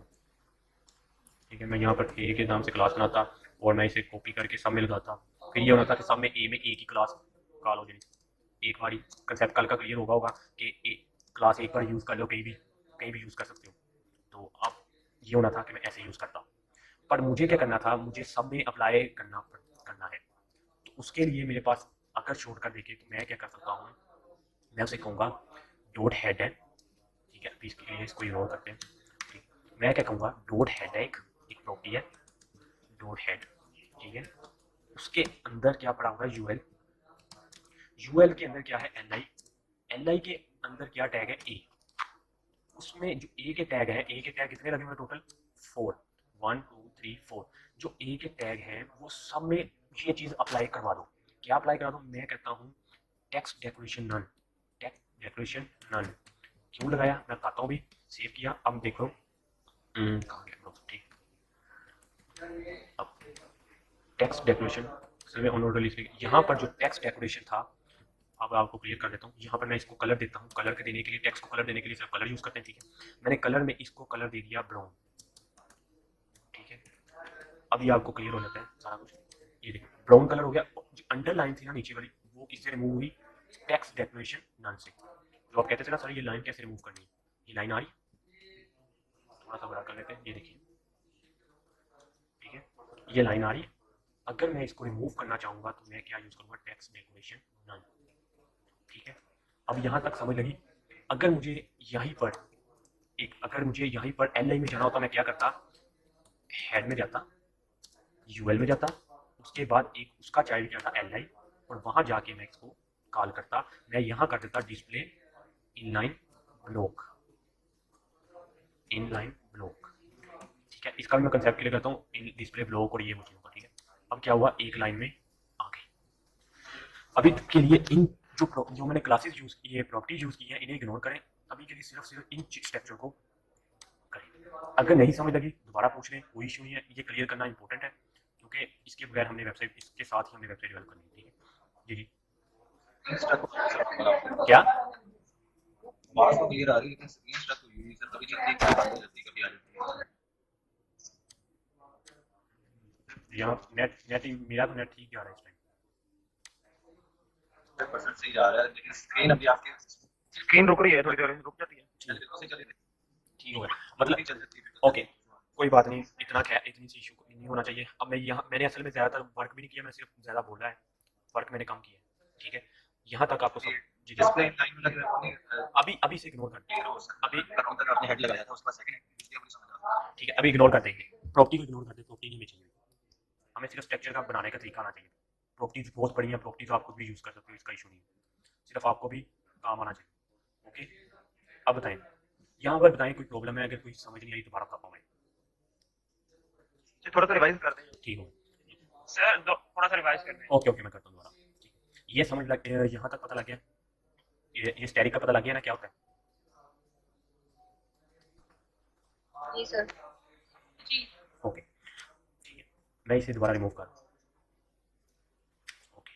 ठीक है। मैं यहाँ पर ए के नाम से क्लास बनाता और मैं इसे कॉपी करके सब में लगाता, फिर ये होना था कि सब में एक ही क्लास कॉल हो जाएगी। एक बार कंसेप्ट कल का क्लियर होगा कि ए क्लास एक बार यूज़ कर लो, कहीं भी यूज़ कर सकते हो। तो अब ये होना था कि मैं ऐसे यूज़ करता, पर मुझे क्या करना था, मुझे सब में अप्लाई करना है, तो उसके लिए मेरे पास अगर शॉर्टकट देखे तो मैं क्या कर सकता हूँ, मैं उसे कहूँगा डॉट हेड है, ठीक है। अभी इसके लिए इसको इग्नोर करते हैं, ठीक। मैं क्या कहूँगा, डॉट हेड है, एक प्रॉपर्टी है डॉट हेड, ठीक है। उसके अंदर क्या पड़ा होगा, यूएल, यूएल के अंदर क्या है, एल आई, एल आई के अंदर क्या टैग है, ए, उसमें जो ए के टैग है, ए के टैग कितने लगे हुए टोटल, 4, 1 2 3 4, जो ए के टैग हैं वो सब में ये चीज़ अप्लाई करवा दो। क्या अप्लाई करा दो, मैं कहता हूँ text decoration none, text decoration none, क्यों लगाया मैं बताता हूँ भी, सेव किया, अब देखो कहाँ गया, ठीक। अब टेक्स्ट डेकोरेशन असल में ऑन ऑर्डर लिखने, यहाँ पर जो टेक्स्ट डेकोरेशन था, अब आपको क्लियर कर देता हूँ। यहाँ पर मैं इसको कलर देता हूँ, कलर के देने के लिए, टेक्स्ट को कलर देने के लिए सिर्फ कलर यूज़ करते हैं, ठीक है। मैंने कलर में इसको कलर दे दिया ब्राउन, ठीक है। अभी आपको क्लियर हो जाता है सारा कुछ, ये देखिए ब्राउन कलर हो गया। जो अंडरलाइन थी ना नीचे वाली, वो किससे रिमूव हुई, टेक्स्ट डेकोरेशन नन से। जो आप कहते थे ना सर ये लाइन कैसे रिमूव करनी है, ये लाइन आ रही, थोड़ा सा बड़ा कर लेते हैं, ये देखिए, ठीक है, ये लाइन आ रही है। अगर मैं इसको रिमूव करना चाहूँगा तो मैं क्या यूज़ करूँगा, टेक्स्ट डेकोरेशन नन, ठीक है। अब यहाँ तक समझ लगी, अगर मुझे यहीं पर एल आई में जाना होता, मैं क्या करता, हेड में जाता, यूएल में जाता, उसके बाद एक उसका चाइल्ड क्या था एल आई, और वहां जाके मैं इसको कॉल करता, मैं यहाँ कर देता डिस्प्ले इनलाइन ब्लॉक, ठीक है। इसका भी मैं कंसेप्ट क्लियर करता हूँ, इन डिस्प्ले ब्लॉक और ये वो चीज़ों का, ठीक है। अब क्या हुआ, एक लाइन में आ गई। अभी के लिए इन जो मैंने क्लासेस यूज की है, प्रॉपर्टीज यूज की है, इन्हें इग्नोर करें। अभी के लिए सिर्फ इन स्ट्रक्चर को करें। अगर नहीं समझ लगी दोबारा पूछ लें, कोई इशू नहीं है, ये क्लियर करना इंपॉर्टेंट है, क्योंकि इसके बगैर हमने वेबसाइट, इसके साथ ही हमने वेबसाइट डेवलप करनी है, ठीक है। जी क्या आवाज तो क्लियर आ रही है, लेकिन स्क्रीन स्टक हुई हुई है सर, कभी चलती है, कभी बंद हो जाती है, कभी आ जाती है। यहाँ नेट नेट मेरा तो नेट ठीक जा रहा है इस टाइम। 100% सही जा रहा है, लेकिन स्क्रीन अभी आपके स्क्रीन रुक रही है, थोड़ी देर रुक जाती है। ठीक हो गया, मतलब ओके, कोई बात नहीं, इतनी सी इशू नहीं होना चाहिए। अब मैं यहाँ, मैंने असल में ज़्यादातर वर्क भी नहीं किया, मैं सिर्फ ज़्यादा बोला है, वर्क मैंने कम किया है, ठीक है। यहाँ तक आपको सब जी डिस्प्ले लाइन में लग रहा है, अभी से इग्नोर कर देंगे, अभी काउंटर आपने हेड लगाया था, उसका सेकंड डिस्प्ले अपनी समझ आ रहा है। ठीक है, अभी इग्नोर कर देंगे, प्रॉपर्टी को इग्नोर कर दें, प्रॉपर्टी नहीं चाहिए हमें, सिर्फ स्ट्रक्चर का बनाने का तरीका आना चाहिए। प्रॉपर्टीज बहुत बड़ी हैं, प्रॉपर्टीज आप खुद भी यूज़ कर सकते हो, इसका इशू नहीं है, सिर्फ आपको भी काम आना चाहिए। ओके, अब बताएं, यहाँ पर बताएं कोई प्रॉब्लम है, अगर कोई समझ नहीं आई दोबारा बताता हूँ मैं, थोड़ा सा रिवाइज कर दें ठीक हो सर, थोड़ा सा रिवाइज कर दें। ओके ओके, मैं करता हूँ दोबारा। ये समझ लग, यहाँ तक पता लग गया, ये स्टैटिक का पता लग गया ना क्या होता है। जी सर। जी ओके ठीक है, मैं इसे दोबारा रिमूव कर, ओके।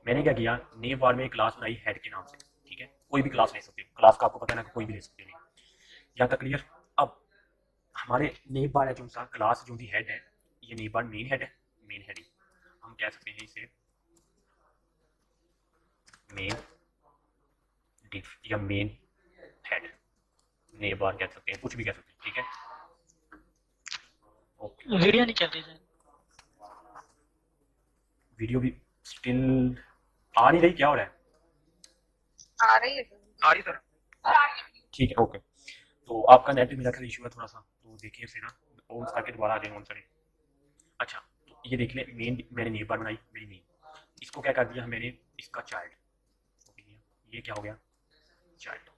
मैंने क्या किया, नेम बार में क्लास बनाई हेड के नाम से, ठीक है, कोई भी क्लास ले सकते हो, क्लास का आपको पता है ना, कोई भी ले सकते हो, यहाँ तक क्लियर। अब हमारे नेम बार है जो सा क्लास जो दी हेड है, ये नेम बार मेन हेड है, मेन हेड ही हम कह सकते हैं इसे मेन डिफ या मेन हेड, नेम बार कह सकते हैं, कुछ भी कह सकते हैं, ठीक है। ओके, वीडियो नहीं चल रही सर। वीडियो भी स्टिल आ नहीं रही, क्या हो रहा है, आ रही है आ रही सर। ठीक है ओके। तो आपका नेट भी मेरा ख्याल इशू है थोड़ा सा, तो देखिए फिर ना, ऑन करके दोबारा आ जाए ऑन करें। अच्छा, तो ये देख लें, मेन मैंने नेम बार बनाई, मेरी नेम, इसको क्या कर दिया मैंने, इसका चाइल्ड, ये क्या हो गया, चाइल्ड,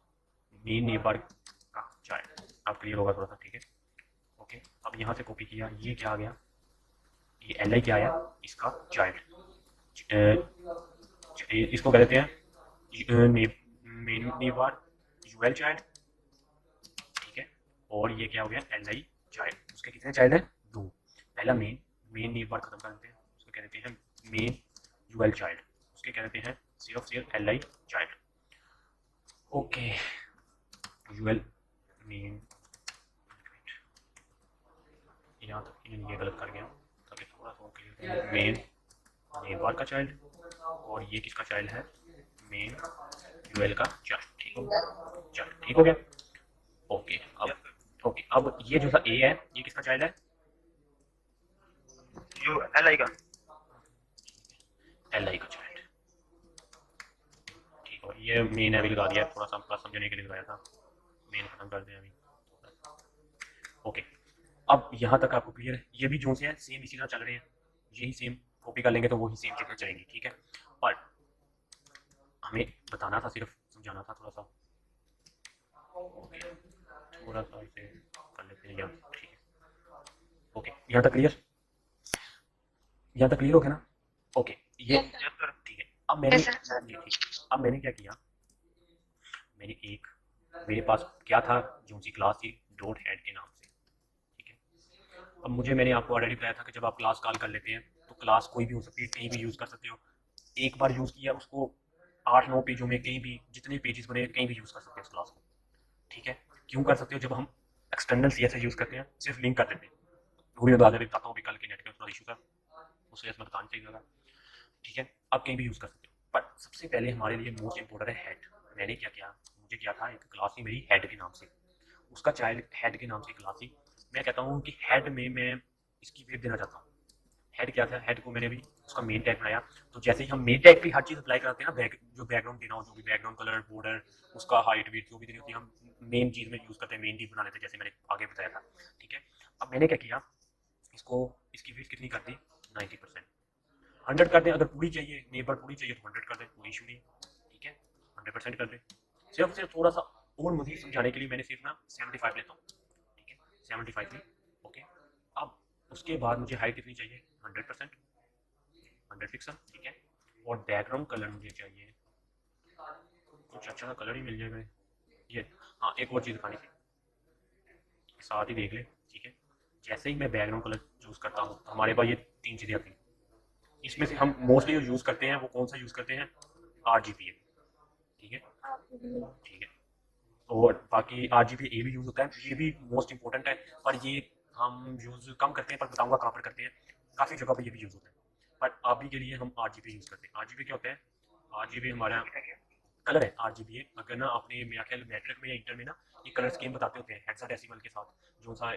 मेन नेम बार का चाइल्ड, अब क्लियर होगा थोड़ा सा, ठीक है ओके। अब यहाँ से कॉपी किया, ये क्या आ गया, ये एल आई क्या आया, इसका चाइल्ड, इसको कह देते हैं main name bar UL child, ठीक है। और ये क्या हो गया, एल आई चाइल्ड, उसके कितने चाइल्ड है, 2, पहला मेन नेम बार खत्म कर देते हैं, उसको कह देते हैं मेन यूएल चाइल्ड, उसके कह देते हैं सिर्फ L I child, okay. UL main, यहाँ तक ये गलत कर गया, ताकि थोड़ा सा क्लियर, मेन नेम बार का चाइल्ड, और ये किसका चाइल्ड है, मेन यूएल का चाइल्ड, ठीक हो, चलो ठीक हो गया, ओके। अब ये जो सा ए है, ये किसका चाइल्ड है, यू एल आई का, एल आई का चाइल्ड, ठीक है। ये मेन अभी लगा दिया, थोड़ा सा आपका समझने के लिए लगाया था, मेन खत्म कर दें अभी, ओके। अब यहाँ तक आपको क्लियर है, ये भी जो से हैं सेम इसी तरह चल रहे हैं, यही सेम कॉपी कर लेंगे तो वही सेम चीज़ें चलेंगी, ठीक है। और हमें बताना था, सिर्फ समझाना था थोड़ा सा, ओके, थोड़ा सा इसे कर लेते हैं, ठीक है ओके। यहाँ तक क्लियर, यहाँ तक क्लियर हो गया ना, ओके। ये ठीक है। अब मैंने अब मैंने क्या किया, मेरे पास क्या था, जो सी क्लास थी डॉट हेड के नाम से, ठीक है। अब मैंने आपको ऑलरेडी बताया था कि जब आप क्लास कॉल कर लेते हैं तो क्लास कोई भी हो सकती है, कहीं भी यूज़ कर सकते हो, एक बार यूज़ किया उसको 8-9 पेजों में, कहीं भी जितने पेजेस बने कहीं भी यूज़ कर सकते हो उस क्लास को, ठीक है। क्यों कर सकते हो, जब हम एक्सटर्नल CSS यूज़ करते हैं, सिर्फ लिंक कर देते हैं, वो भी बताता हूँ, कल के नेट का थोड़ा इशू था, उस वजह से मैं बताना चाहिए, ठीक है। आप कहीं भी यूज़ कर सकते हो, बट सबसे पहले हमारे लिए मोस्ट इंपॉर्टेंट है हेड। मैंने क्या किया, मुझे क्या था, एक क्लास थी मेरी हेड के नाम से, उसका चाइल्ड हेड के नाम से क्लास थी, मैं कहता हूँ कि हेड में मैं इसकी वेट देना चाहता हूँ, हेड क्या था, हेड को मैंने भी उसका मेन टैग बनाया। तो जैसे ही हम मेन टैग पे हर चीज़ अप्लाई कराते हैं ना, जो बैकग्राउंड देना हो, जो भी बैकग्राउंड कलर, बॉर्डर, उसका हाइट विड्थ जो भी देनी होती है, हम मेन चीज़ में यूज़ करते हैं, मेन चीज़ बना लेते हैं, जैसे मैंने आगे बताया था। ठीक है, अब मैंने क्या किया, इसको इसकी विड्थ कितनी कर दी, 90%। 100 कर दें, अगर पूरी चाहिए, नेबर पूरी चाहिए तो 100 कर दें, कोई इशू नहीं। ठीक है, 100% कर दें। सिर्फ थोड़ा सा और मजीद समझाने के लिए मैंने सिर्फ ना 75 लेता हूँ। ठीक है, 75 ली। ओके, अब उसके बाद मुझे हाइट कितनी चाहिए, 100%, 100 पिक्सल। ठीक है, और बैकग्राउंड कलर मुझे चाहिए कुछ अच्छा सा कलर ही मिल जाएगा ये। हाँ, एक और चीज़ दिखानी थी, साथ ही देख ले। ठीक है, जैसे ही मैं बैकग्राउंड कलर चूज़ करता हूँ, हमारे पास ये 3 चीज़ें आती हैं। इसमें से हम मोस्टली जो यूज़ करते हैं वो कौन सा यूज़ करते हैं, RGBA। ठीक है, ठीक है, और बाकी RGBA भी यूज़ होता है, ये भी मोस्ट इंपॉर्टेंट है, पर ये हम यूज़ कम करते हैं, पर बताऊंगा कहाँ पर करते हैं। काफ़ी जगह पर ये भी यूज़ होता है, पर अभी के लिए हम RGBA यूज़ करते हैं। RGBA क्या होता है, RGBA हमारा कलर है। RGBA अगर ना आपने मेरा ख्याल मैट्रिक में या इंटर में ना ये कलर स्कीम बताते होते हैं हेक्साडेसिमल के साथ, जो सा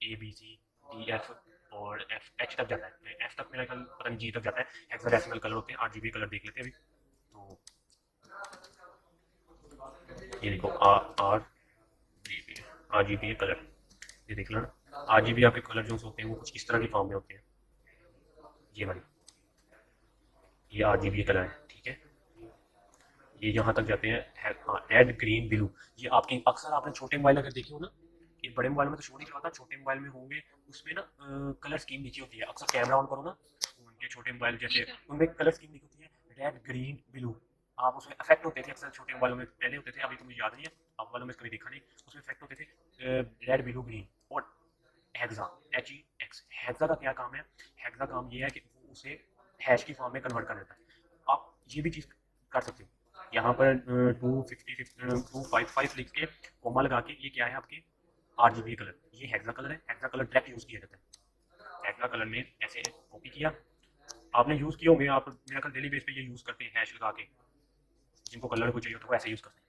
ABCDF और H तक जाता है, F तक मेरा ख्याल पता नहीं, G तक जाता है, हेक्साडेसिमल कलर होते हैं। RGBA कलर देख लेते हैं अभी। तो ये देखो, RGBA कलर, ये देख लो ना। RGBA आपके कलर जो होते हैं वो कुछ इस तरह की फॉर्म में होते हैं, ये वाली, ये RGBA कलर है। ठीक है, ये यहाँ तक जाते हैं, रेड ग्रीन ब्लू। ये आपके अक्सर आपने छोटे मोबाइल अगर देखे हो ना, ये बड़े मोबाइल में तो शो नहीं करवाता, छोटे मोबाइल में होंगे, उसमें ना कलर स्कीम लिखी होती है। अक्सर कैमरा ऑन करो ना, उनके छोटे मोबाइल जैसे उनमें कलर स्कीम लिखी होती है, रेड ग्रीन ब्लू। आप उसमें इफेक्ट होते थे अक्सर छोटे मोबाइलों में, पहले होते थे, अभी तो मुझे याद नहीं है, आप वालों में कभी देखा नहीं। उसमें इफेक्ट होते थे रेड ब्लू ग्रीन और हेक्सा, HEX। हेक्सा का क्या काम है, हेक्सा काम ये है कि वो उसे हैश की फॉर्म में कन्वर्ट कर देता है। आप ये भी चीज़ कर सकते हो, यहाँ पर 255 लिख के कोमा लगा के, ये क्या है आपके RGBA कलर, ये हेक्सा कलर है। हेक्सा कलर डायरेक्ट यूज़ किया जाता है। हेक्सा कलर में ऐसे कॉपी किया, आपने यूज़ किए होंगे, आप मेरा ख्याल डेली बेस पे ये यूज़ करते हैं हैश लगा के, जिनको कलर को चाहिए तो वो ऐसे यूज़ करते हैं।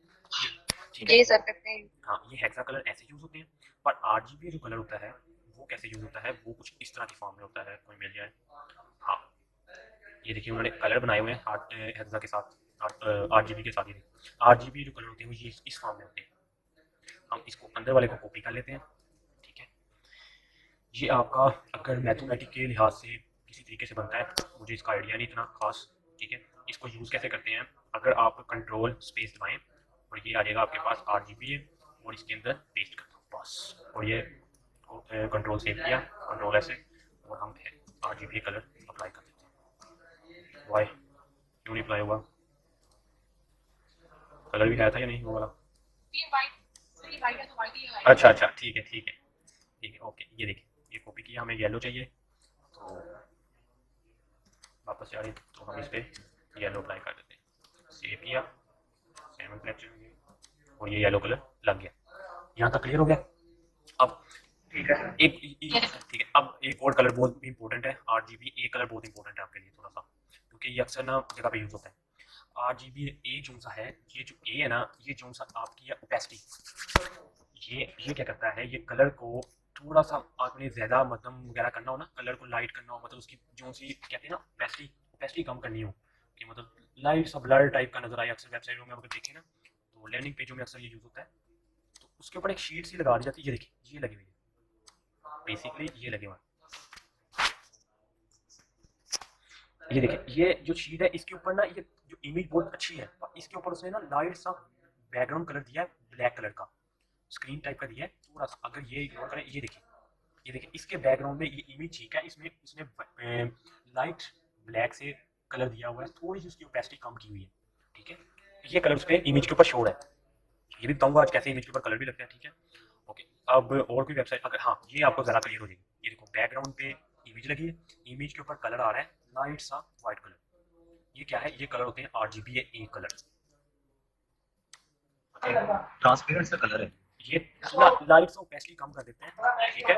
ठीक है, जी सर, करते हैं। हाँ, ये हेक्सा कलर ऐसे यूज़ होते हैं। पर RGBA जो कलर होता है वो कैसे यूज़ होता है, वो कुछ इस तरह की फॉर्म में होता है, कोई मिल जाए। हाँ, ये देखिए उन्होंने कलर बनाए हुए हैं हेक्सा के साथ, RGB के साथ। ये RGB जो कलर होते हैं वो ये इस फॉर्म में होते हैं। हम इसको अंदर वाले को कॉपी कर लेते हैं। ठीक है, ये आपका अगर मैथमेटिक के लिहाज से किसी तरीके से बनता है, मुझे इसका आइडिया नहीं इतना खास। ठीक है, इसको यूज़ कैसे करते हैं, अगर आप कंट्रोल स्पेस दबाएं और ये आ जाएगा आपके पास RGBA, और इसके अंदर पेस्ट कर दो बस, और ये कंट्रोल सेव किया, कंट्रोल ऐसे, और हम RGBA कलर अप्लाई कर देते हैं। वाई क्यों नहीं अप्लाई हुआ, कलर भी आया था या नहीं वो वाला? अच्छा अच्छा, ठीक है ठीक है ठीक है, ओके। ये देखिए, ये कॉपी किया, हमें येलो चाहिए, तो वापस आ रही, तो हम इस पर येलो अप्लाई कर देते हैं। सेव किया, सेवन कलेक्शन, और ये येलो कलर लग गया। यहाँ तक क्लियर हो गया। अब ठीक है, ठीक है, अब एक और कलर बहुत इंपॉर्टेंट है, RGBA कलर बहुत इंपॉर्टेंट है आपके लिए थोड़ा सा, क्योंकि ये अक्सर ना जगह पे यूज़ होता है। RGBA जो सा है, ये जो A है ना, ये जो सा आपकी है ओपेसिटी, ये क्या करता है, ये कलर को थोड़ा सा आपने ज़्यादा मध्यम वगैरह करना हो ना, कलर को लाइट करना हो, मतलब उसकी जो सी कहते हैं ना ओपेसिटी, ओपेसिटी कम करनी हो, कि मतलब लाइट सा ब्लर टाइप का नजर आए। अक्सर वेबसाइटों में अगर देखें ना, तो लैंडिंग पेजों में अक्सर ये यूज़ होता है, तो उसके ऊपर एक शीट सी लगा दी जाती है। ये देखिए, ये लगी हुई है, बेसिकली ये लगे हुआ है। ये देखिए, ये जो शीट है इसके ऊपर ना, ये जो इमेज बहुत अच्छी है, इसके ऊपर उसने ना लाइट सा बैकग्राउंड कलर दिया है, ब्लैक कलर का स्क्रीन टाइप का दिया है थोड़ा सा। अगर ये इग्नोर करें, ये देखिए इसके बैकग्राउंड में ये इमेज ठीक है, इसमें इसने लाइट ब्लैक से कलर दिया हुआ है, थोड़ी सी उसकी ओपेसिटी कम की हुई है। ठीक है, ये कलर उस पर इमेज के ऊपर शो है। ये भी बताऊंगा आज कैसे इमेज के ऊपर कलर भी लगते हैं। ठीक है, ओके। अब और कोई वेबसाइट, अगर हाँ, ये आपको ज़रा क्लियर हो जाएगी। ये देखो, बैकग्राउंड पे इमेज लगी है, इमेज के ऊपर कलर आ रहा है लाइट सा व्हाइट कलर, ये क्या है, ये कलर होते हैं RGBA कलर। ट्रांसपेरेंट सा कलर है। ये लाइट सा ओपेसिटी कम कर देते हैं। ठीक है,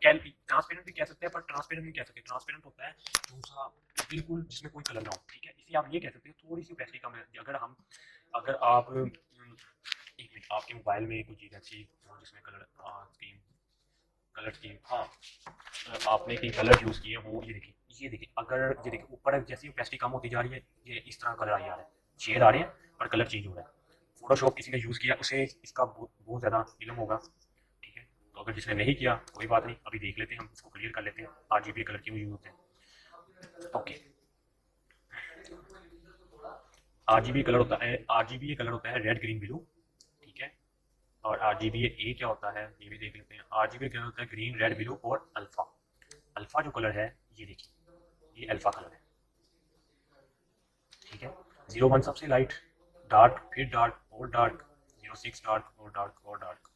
ट्रांसपेरेंट भी कह सकते हैं, पर ट्रांसपेरेंट नहीं कह सकते। ट्रांसपेरेंट होता है जो सा बिल्कुल जिसमें कोई कलर ना हो। ठीक है, इसे आप ये कह सकते हैं थोड़ी सी ओपेसिटी कम है। अगर आप एक मिनट, आपके मोबाइल में कोई चीज़ अच्छी हो जिसमें कलर स्कीम, कलर स्कीम, हाँ आपने कई कलर यूज़ किए हो, ये देखिए अगर ये देखिए ऊपर जैसे ही ओपेसिटी कम होती जा रही है ये इस तरह कलर आ रहा है, शेड आ रहे हैं पर कलर चेंज हो रहा है। फोटोशॉप किसी ने यूज़ किया उसे इसका बहुत बहुत ज़्यादा इल्म होगा, ठीक है। तो अगर जिसने नहीं किया कोई बात नहीं, अभी देख लेते हैं, हम इसको क्लियर कर लेते हैं RGB कलर क्यों यूज़ होते हैं। ओके, RGB कलर होता है, RGB कलर होता है रेड ग्रीन ब्लू, ठीक है। और RGBA क्या होता है ये भी देख लेते हैं। RGB कलर होता है ग्रीन रेड ब्लू और अल्फा। अल्फा जो कलर है ये देखिए, ये अल्फा कलर है, ठीक है। 01 सबसे लाइट, डार्क, फिर डार्क और डार्क, 06 डार्क और डार्क और डार्क,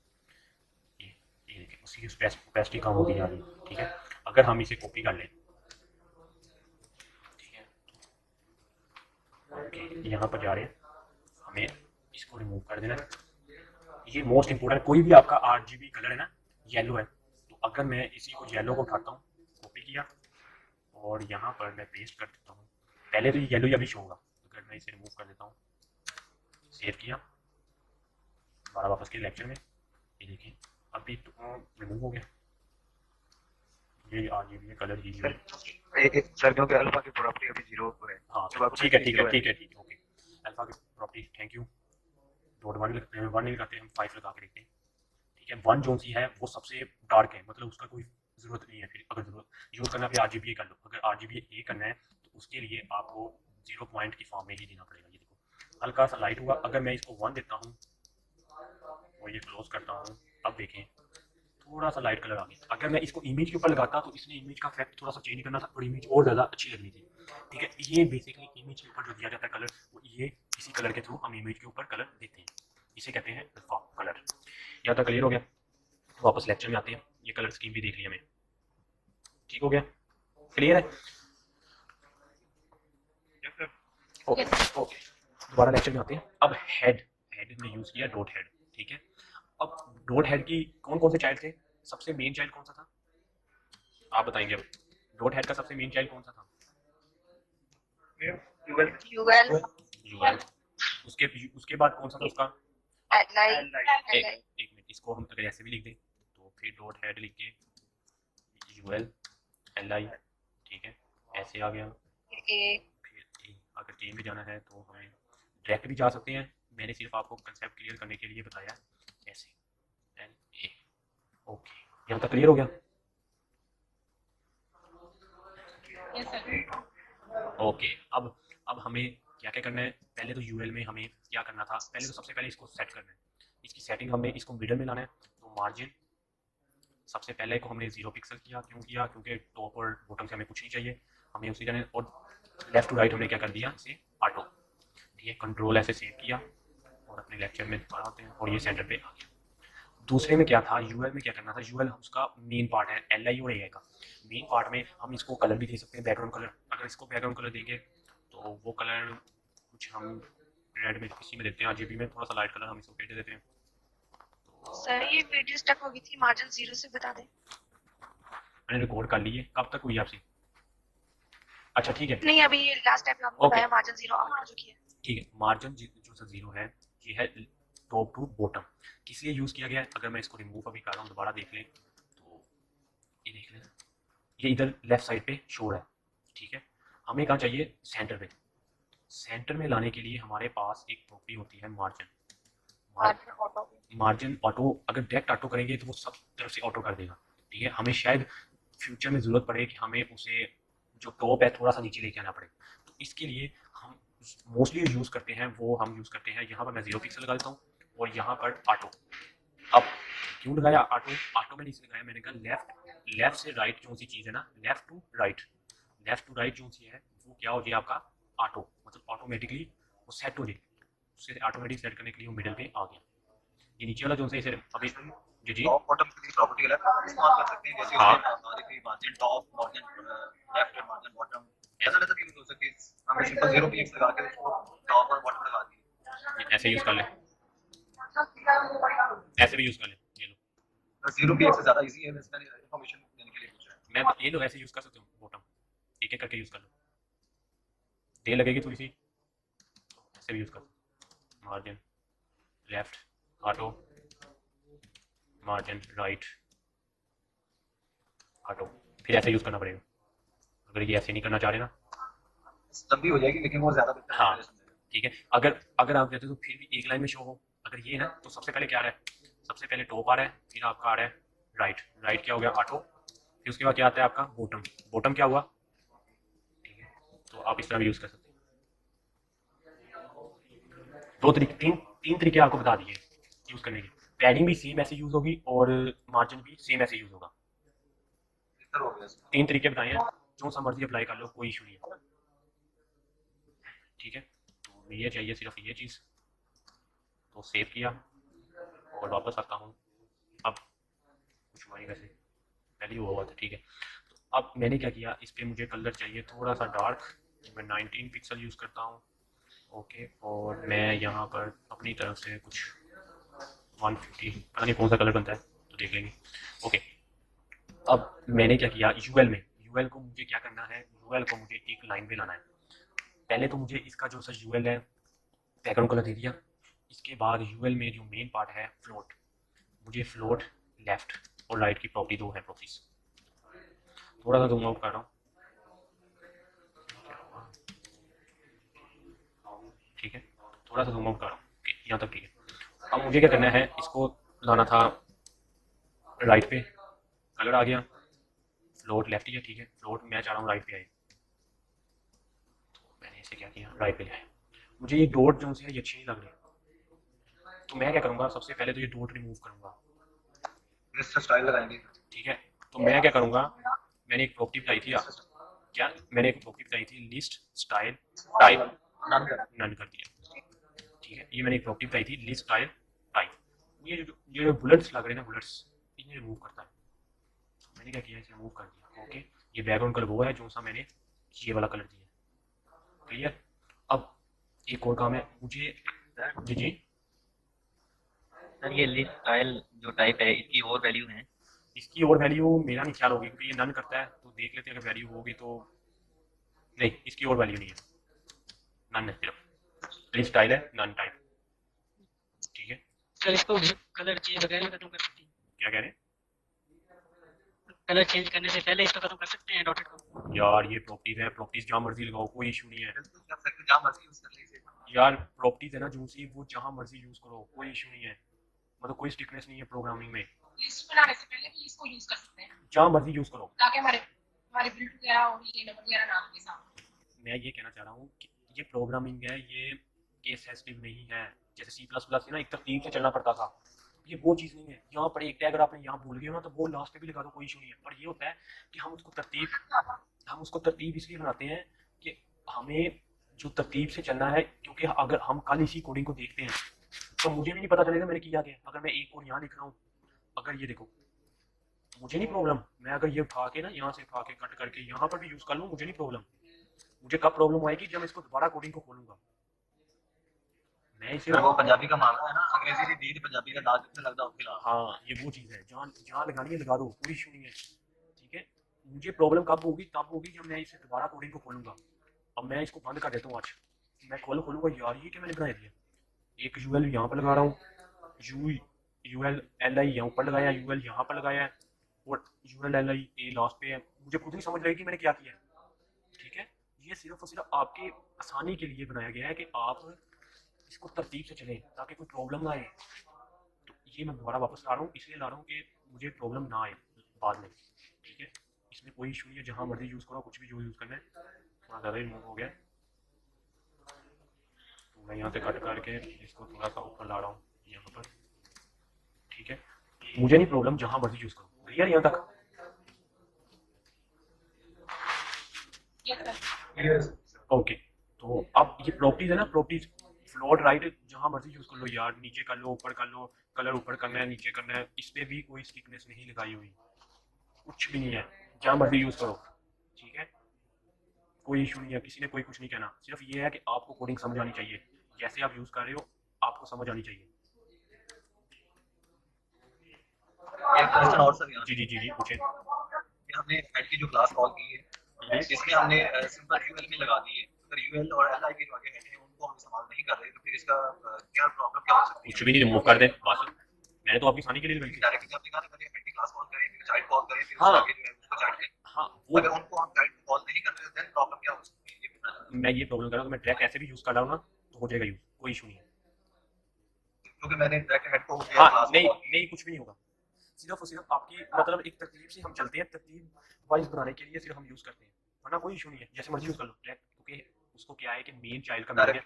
ये देखिए उसकी कैपेसिटी कम होती जा रही है, ठीक है। अगर हम इसे कॉपी कर लें, ठीक है, ओके यहाँ पर जा रहे हैं, हमें इसको रिमूव कर देना है। ये मोस्ट इंपोर्टेंट, कोई भी आपका RGB कलर है ना येलो है, तो अगर मैं इसी को येलो को उठाता हूँ, कॉपी किया और यहाँ पर मैं पेस्ट कर देता हूँ, पहले तो ये येलो ही अभी शो होगा, अगर मैं इसे रिमूव कर देता हूँ, सेव किया, दोबारा वापस के लेक्चर में, ये देखिए अभी तो रिमूव हो गया, ये RGB कलर ही है। सर क्योंकि अल्फा की प्रॉपर्टी अभी 0 है। हाँ ठीक है ठीक है ठीक है ठीक है, ओके। अल्फा की property, thank you. Dot one नहीं लगाते हम, 5 लगा के देखते हैं, ठीक है। 1 जो सी है वो सबसे डार्क है, मतलब उसका कोई ज़रूरत नहीं है, फिर अगर ज़रूरत यूज़ करना फिर RGBA कर लो, अगर RGBA करना है तो उसके लिए आपको 0 पॉइंट की फॉर्म में ही देना पड़ेगा। ये देखो हल्का सा लाइट हुआ, अगर मैं इसको 1 देता हूँ और ये क्लोज करता हूँ, अब देखें थोड़ा सा लाइट कलर आ गया। अगर मैं इसको इमेज के ऊपर लगाता तो इसने इमेज का इफेक्ट थोड़ा सा चेंज करना था और इमेज और ज़्यादा अच्छी लगनी थी, ठीक है। ये बेसिकली इमेज के ऊपर जो दिया जाता है कलर, वो ये इसी कलर के थ्रू हम इमेज के ऊपर कलर देते हैं, इसे कहते हैं अल्फा कलर। यहाँ तक क्लियर हो गया, वापस लेक्चर में आते हैं, ये कलर स्कीम भी देख लिया हमें, ठीक हो गया, क्लियर है, ओके ओके। दोबारा लेक्चर में आते हैं। अब हेड ने यूज़ किया डॉट हेड, ठीक है। अब डॉट हेड की कौन कौन से चाइल्ड थे, सबसे मेन चाइल्ड कौन सा था आप बताएंगे। अब डॉट हेड का सबसे मेन चाइल्ड कौन सा था, UL यूएल। उसके उसके बाद कौन सा था उसका, एक मिनट, इसको हम अगर ऐसे भी लिख दें तो फिर डॉट हेड लिख के UL LI, ठीक है, ऐसे आ गया। फिर अगर टीम में जाना है तो हमें डायरेक्ट भी जा सकते हैं, मैंने सिर्फ आपको कंसेप्ट क्लियर करने के लिए बताया, ऐसे LA, ओके। यहाँ तक क्लियर हो गया, ओके। अब हमें क्या क्या करना है, पहले तो UL में हमें क्या करना था, पहले तो सबसे पहले इसको सेट करना है, इसकी सेटिंग हमें इसको मिडल में लाना है। तो मार्जिन सबसे पहले को हमने 0 पिक्सल किया, क्यों किया, क्योंकि टॉप और बॉटम से हमें कुछ नहीं चाहिए, हमें उसी जाने। और लेफ्ट टू राइट हमने क्या कर दिया, इसे ऑटो, ठीक है। कंट्रोल ऐसे सेव किया और अपने लेक्चर में पढ़ाते हैं, और ये सेंटर पे आ गया। दूसरे में क्या था, यूएल में क्या करना था, यूएल उसका मेन पार्ट है, LI और AI का मेन पार्ट में हम इसको कलर भी दे सकते हैं, बैकग्राउंड कलर। अगर इसको बैकग्राउंड कलर देंगे तो वो कलर कुछ हम रेड में किसी में देते हैं, RGB में थोड़ा सा लाइट कलर हम इसको दे देते हैं। सर ये वीडियो स्टक हो गई थी, मार्जिन 0 से बता दें। मैंने रिकॉर्ड कर ली है, कब तक हुई आपसे, अच्छा ठीक है, नहीं अभी लास्ट टाइम आपने ओके बताया मार्जिन 0 अब हो चुकी है। ठीक है। मार्जिन जो सा 0 है, ये है टॉप टू बॉटम, किस लिए यूज़ किया गया है। अगर मैं इसको रिमूव अभी कर रहा हूँ, दोबारा देख लें तो ये देख लें, ये इधर लेफ्ट साइड पे शो है, ठीक है। हमें कहाँ चाहिए, सेंटर पे। सेंटर में लाने के लिए हमारे पास एक प्रॉपर्टी होती है मार्जिन। मार्जिन ऑटो, अगर डायरेक्ट ऑटो करेंगे तो वो सब तरफ से ऑटो कर देगा, ठीक है। हमें शायद फ्यूचर में ज़रूरत पड़े कि हमें उसे जो टॉप है थोड़ा सा नीचे लेके आना पड़े, तो इसके लिए हम मोस्टली यूज़ करते हैं, वो हम यूज़ करते हैं, यहाँ पर मैं 0 पिक्सल लगा देता हूँ और यहाँ पर ऑटो। अब क्यों लगाया ऑटो, ऑटो मैंने इसलिए लगाया, मैंने कहा लेफ्ट से राइट जो सी चीज़ है ना, लेफ्ट टू राइट जो सी है वो क्या हो जाए आपका ऑटो, मतलब ऑटोमेटिकली वो सेट हो जाए। उससे ऑटोमेटिक सेट करने के लिए वो मिडल पे आ गया। ये नीचे वाला जो से इसे अभी जी टॉप बॉटम की प्रॉपर्टी अलग है, इस्तेमाल कर सकते हैं, जैसे हाँ। हमारी थी मार्जिन टॉप, मार्जिन लेफ्ट और मार्जिन बॉटम, ऐसा अलग यूज हो सकती है। हमने सिंपल 0 पिक्स लगा के उसको टॉप और बॉटम लगा दिए, ऐसे यूज़ कर ले, ऐसे भी यूज़ कर ले, ये लो 0 पिक्स से ज्यादा इजी है, मैं इसका इंफॉर्मेशन देने के लिए पूछ रहा हूं। मैं ये लो ऐसे यूज़ कर सकते हो, बॉटम एक एक करके यूज़ कर लो, देर लगेगी थोड़ी सी, ऐसे भी यूज़ कर, margin left auto, margin right काटो, फिर ऐसे यूज़ करना पड़ेगा। अगर ये ऐसे नहीं करना चाह रहे ना, लंबी हो जाएगी लेकिन वो ज्यादा बेहतर हाँ है। ठीक है। अगर अगर आप कहते हो तो फिर भी एक लाइन में शो हो, अगर ये है ना तो सबसे पहले क्या आ रहा है, सबसे पहले टॉप आ रहा है, फिर आपका आ रहा है राइट, राइट क्या हो गया ऑटो, फिर उसके बाद क्या आता है आपका बॉटम, बॉटम क्या हुआ, ठीक है। तो आप इस तरह भी यूज़ कर सकते हैं। दो तरीके, तीन तीन तरीके आपको बता दिए यूज़ करने के। पैडिंग भी सेम ऐसे यूज़ होगी और मार्जिन भी सेम ऐसे यूज़ होगा। बेहतर हो गया इसमें। तीन तरीके बताए हैं, जो सा मर्जी अप्लाई कर लो, कोई इशू नहीं है, ठीक है। तो ये चाहिए सिर्फ ये चीज़, तो सेव किया और वापस आता हूँ। अब कुछ हुआ नहीं वैसे, पहले ही हुआ था, ठीक है। तो अब मैंने क्या किया, इस पर मुझे कलर चाहिए थोड़ा सा डार्क, मैं 19 पिक्सल यूज़ करता हूँ, ओके। और मैं यहाँ पर अपनी तरफ से कुछ 150, पता नहीं कौन सा कलर बनता है तो देख लेंगे, ओके। अब मैंने क्या किया, यूएल में, यूएल को मुझे क्या करना है, यूएल को मुझे एक लाइन पे लाना है। पहले तो मुझे इसका जो सा यूएल है बैकग्राउंड कलर दे दिया, इसके बाद यूएल में जो मेन पार्ट है फ्लोट, मुझे फ्लोट लेफ्ट और राइट की प्रॉपर्टी दो है प्रॉपर्टीज। थोड़ा सा जूम आउट कर रहा हूँ, ठीक है, थोड़ा सा जूम आउट कर रहा हूँ, यहाँ तक ठीक है। अब मुझे क्या करना है, इसको लाना था राइट पे, कलर आ गया, फ्लोट लेफ्ट ही है, ठीक है, फ्लोट मैं चाह रहा हूँ राइट पे आए, तो मैंने इसे क्या किया राइट पे लाया। मुझे ये डॉट जो है ये अच्छी नहीं लग रही, तो मैं क्या करूँगा, सबसे पहले तो ये डॉट रिमूव करूँगा, इससे स्टाइल लगाएंगे। ठीक है। तो मैं क्या करूँगा, मैंने एक प्रॉपर्टी बताई थी, क्या मैंने एक प्रॉपर्टी बताई थी, लिस्ट स्टाइल टाइप, नन कर दिया, ठीक है। ये मैंने एक प्रॉपर्टी बताई थी, लिस्ट स्टाइल टाइप, ये जो बुलेट्स लग रहे हैं ना, बुलेट्स इन्हें रिमूव करता है, तो मैंने क्या किया, इसे रिमूव कर दिया, ओके। ये बैकग्राउंड कलर वो है जो सा मैंने ये वाला कलर दिया, क्लियर। अब एक और काम है मुझे, जी जी, सर ये लिस्ट स्टाइल जो टाइप है इसकी और वैल्यू है? इसकी और वैल्यू मेरा नहीं ख्याल होगी क्योंकि ये नन करता है, तो देख लेते हैं अगर वैल्यू होगी तो, नहीं इसकी और वैल्यू नहीं है, नन है सिर्फ, लिस्ट स्टाइल है नन टाइप, ठीक है। सर इसको कलर चेंज वगैरह खत्म कर सकते हैं, क्या कह रहे हैं कलर चेंज करने से पहले इसको खत्म कर सकते हैं डॉटेड को। यार, ये प्रॉपर्टीज है, प्रॉपर्टीज जहाँ मर्जी लगाओ, कोई इशू नहीं है जहाँ मर्जी यूज कर लीजिए। यार, प्रॉपर्टीज है ना जो सी, वो जहाँ मर्जी यूज करो, कोई इशू नहीं है, मतलब कोई स्टिकनेस नहीं है प्रोग्रामिंग में, लिस्ट बनाने से पहले भी इसको यूज कर सकते हैं जहाँ मर्जी यूज करो, ताकि हमारे हमारे बिल्ड वगैरह और ये नंबर वगैरह नाम के साथ। मैं ये कहना चाह रहा हूँ कि ये प्रोग्रामिंग है, ये केस सेंसिटिव नहीं है, जैसे सी प्लस प्लस ना एक तरतीब से चलना पड़ता था, ये वो चीज़ नहीं है। यहाँ पर एक टैग अगर आपने यहाँ भूल गए हो ना तो वो लास्ट पे भी लगा दो, कोई इशू नहीं है, पर ये होता है कि हम उसको तरतीब इसलिए बनाते हैं कि हमें जो तरतीब से चलना है, क्योंकि अगर हम कल इसी कोडिंग को देखते हैं तो मुझे भी नहीं पता चलेगा मैंने किया क्या। अगर मैं एक और यहाँ लिख रहा हूँ, अगर ये देखो, मुझे नहीं प्रॉब्लम, मैं अगर ये उठा के ना यहाँ से उठा के कट करके यहाँ पर भी यूज़ कर लूँ, मुझे नहीं प्रॉब्लम। मुझे कब प्रॉब्लम आएगी जब मैं इसको दोबारा कोडिंग को खोलूंगा, मैं इसे, वो पंजाबी का मामला है ना, अंग्रेजी की दीद पंजाबी का दाग कितने लगता है। हाँ ये वो चीज़ है, जहाँ जहाँ लगानी है लगा दो, कोई इशू नहीं है, ठीक है। मुझे प्रॉब्लम कब होगी, तब होगी जब मैं इसे दोबारा कोडिंग को खोलूंगा। अब मैं इसको बंद कर देता हूँ, आज मैं खोलूंगा, यार ये क्या मैंने बना दिया, एक यूएल यहाँ पर लगा रहा हूँ, यूएल एल आई यहाँ ऊपर लगाया, यूएल यहाँ पर लगाया है, और UL L I A last पे है, मुझे खुद ही समझ लगेगी मैंने क्या किया है, ठीक है। ये सिर्फ और सिर्फ आपके आसानी के लिए बनाया गया है कि आप इसको तरतीब से चलें ताकि कोई प्रॉब्लम ना आए। तो ये मैं दोबारा वापस ला रहा हूँ, इसलिए ला रहा हूँ कि मुझे प्रॉब्लम ना आए बाद में, ठीक है। इसमें कोई इशू नहीं है, जहाँ मर्जी यूज़ करो, कुछ भी जो यूज़ करना है। थोड़ा ज़्यादा ही मूव हो गया, तो मैं यहाँ से कट करके इसको थोड़ा सा ऊपर ला रहा हूँ यहाँ पर, ठीक है। मुझे नहीं प्रॉब्लम, जहाँ मर्जी यूज़ करो, क्लियर यहाँ तक। ओके, तो अब ये प्रॉपर्टीज है ना, प्रॉपर्टीज फ्लोट राइट जहाँ मर्जी यूज़ कर लो यार, नीचे कर लो, ऊपर कर लो, कलर ऊपर करना है, नीचे करना है, इस पर भी कोई स्टिकनेस नहीं लगाई हुई, कुछ भी नहीं है, जहाँ मर्जी यूज़ करो, ठीक है। कोई इशू नहीं है, किसी ने कोई कुछ नहीं कहना, सिर्फ ये है कि आपको कोडिंग समझ आनी चाहिए, जैसे आप यूज़ कर रहे हो आपको समझ आनी चाहिए। एक क्वेश्चन और सर यहाँ जी जी जी जी पूछे। कि हमने हेड की जो क्लास कॉल की है इसमें हमने सिंपल यूएल में लगा दी है, अगर यूएल और एलआई के जो आगे हेड है उनको हम इस्तेमाल नहीं कर रहे तो फिर इसका क्या प्रॉब्लम क्या हो सकती है? कुछ भी नहीं, रिमूव कर दे बस, मैंने तो आपकी आसानी के लिए लगाई थी। डायरेक्टली आपने कहा था पहले हेड की क्लास कॉल करें फिर चाइल्ड कॉल करें फिर हाँ, उसके आगे जो है को चैट करें, हाँ वो अगर उनको हम गाइड कॉल नहीं कर रहे देन प्रॉब्लम क्या हो सकती है ये बताना चाहता मैं ये प्रॉब्लम कर रहा हूँ कि मैं ट्रैक ऐसे भी यूज़ कर रहा हूँ ना तो हो जाएगा यूज़, कोई इशू नहीं है। हूं। क्योंकि मैंने डायरेक्ट हेड को हाँ क्लास नहीं कॉल की नहीं कुछ भी नहीं होगा, सिर्फ और सिर्फ आपकी मतलब एक तरतीब से हम चलते हैं, तरतीब वाइज बनाने के लिए सिर्फ हम यूज़ करते हैं, वरना कोई इशू नहीं है, जैसे मर्जी यूज़ कर लो ट्रैक, क्योंकि उसको क्या है कि मेन चाइल्ड का मिल गया,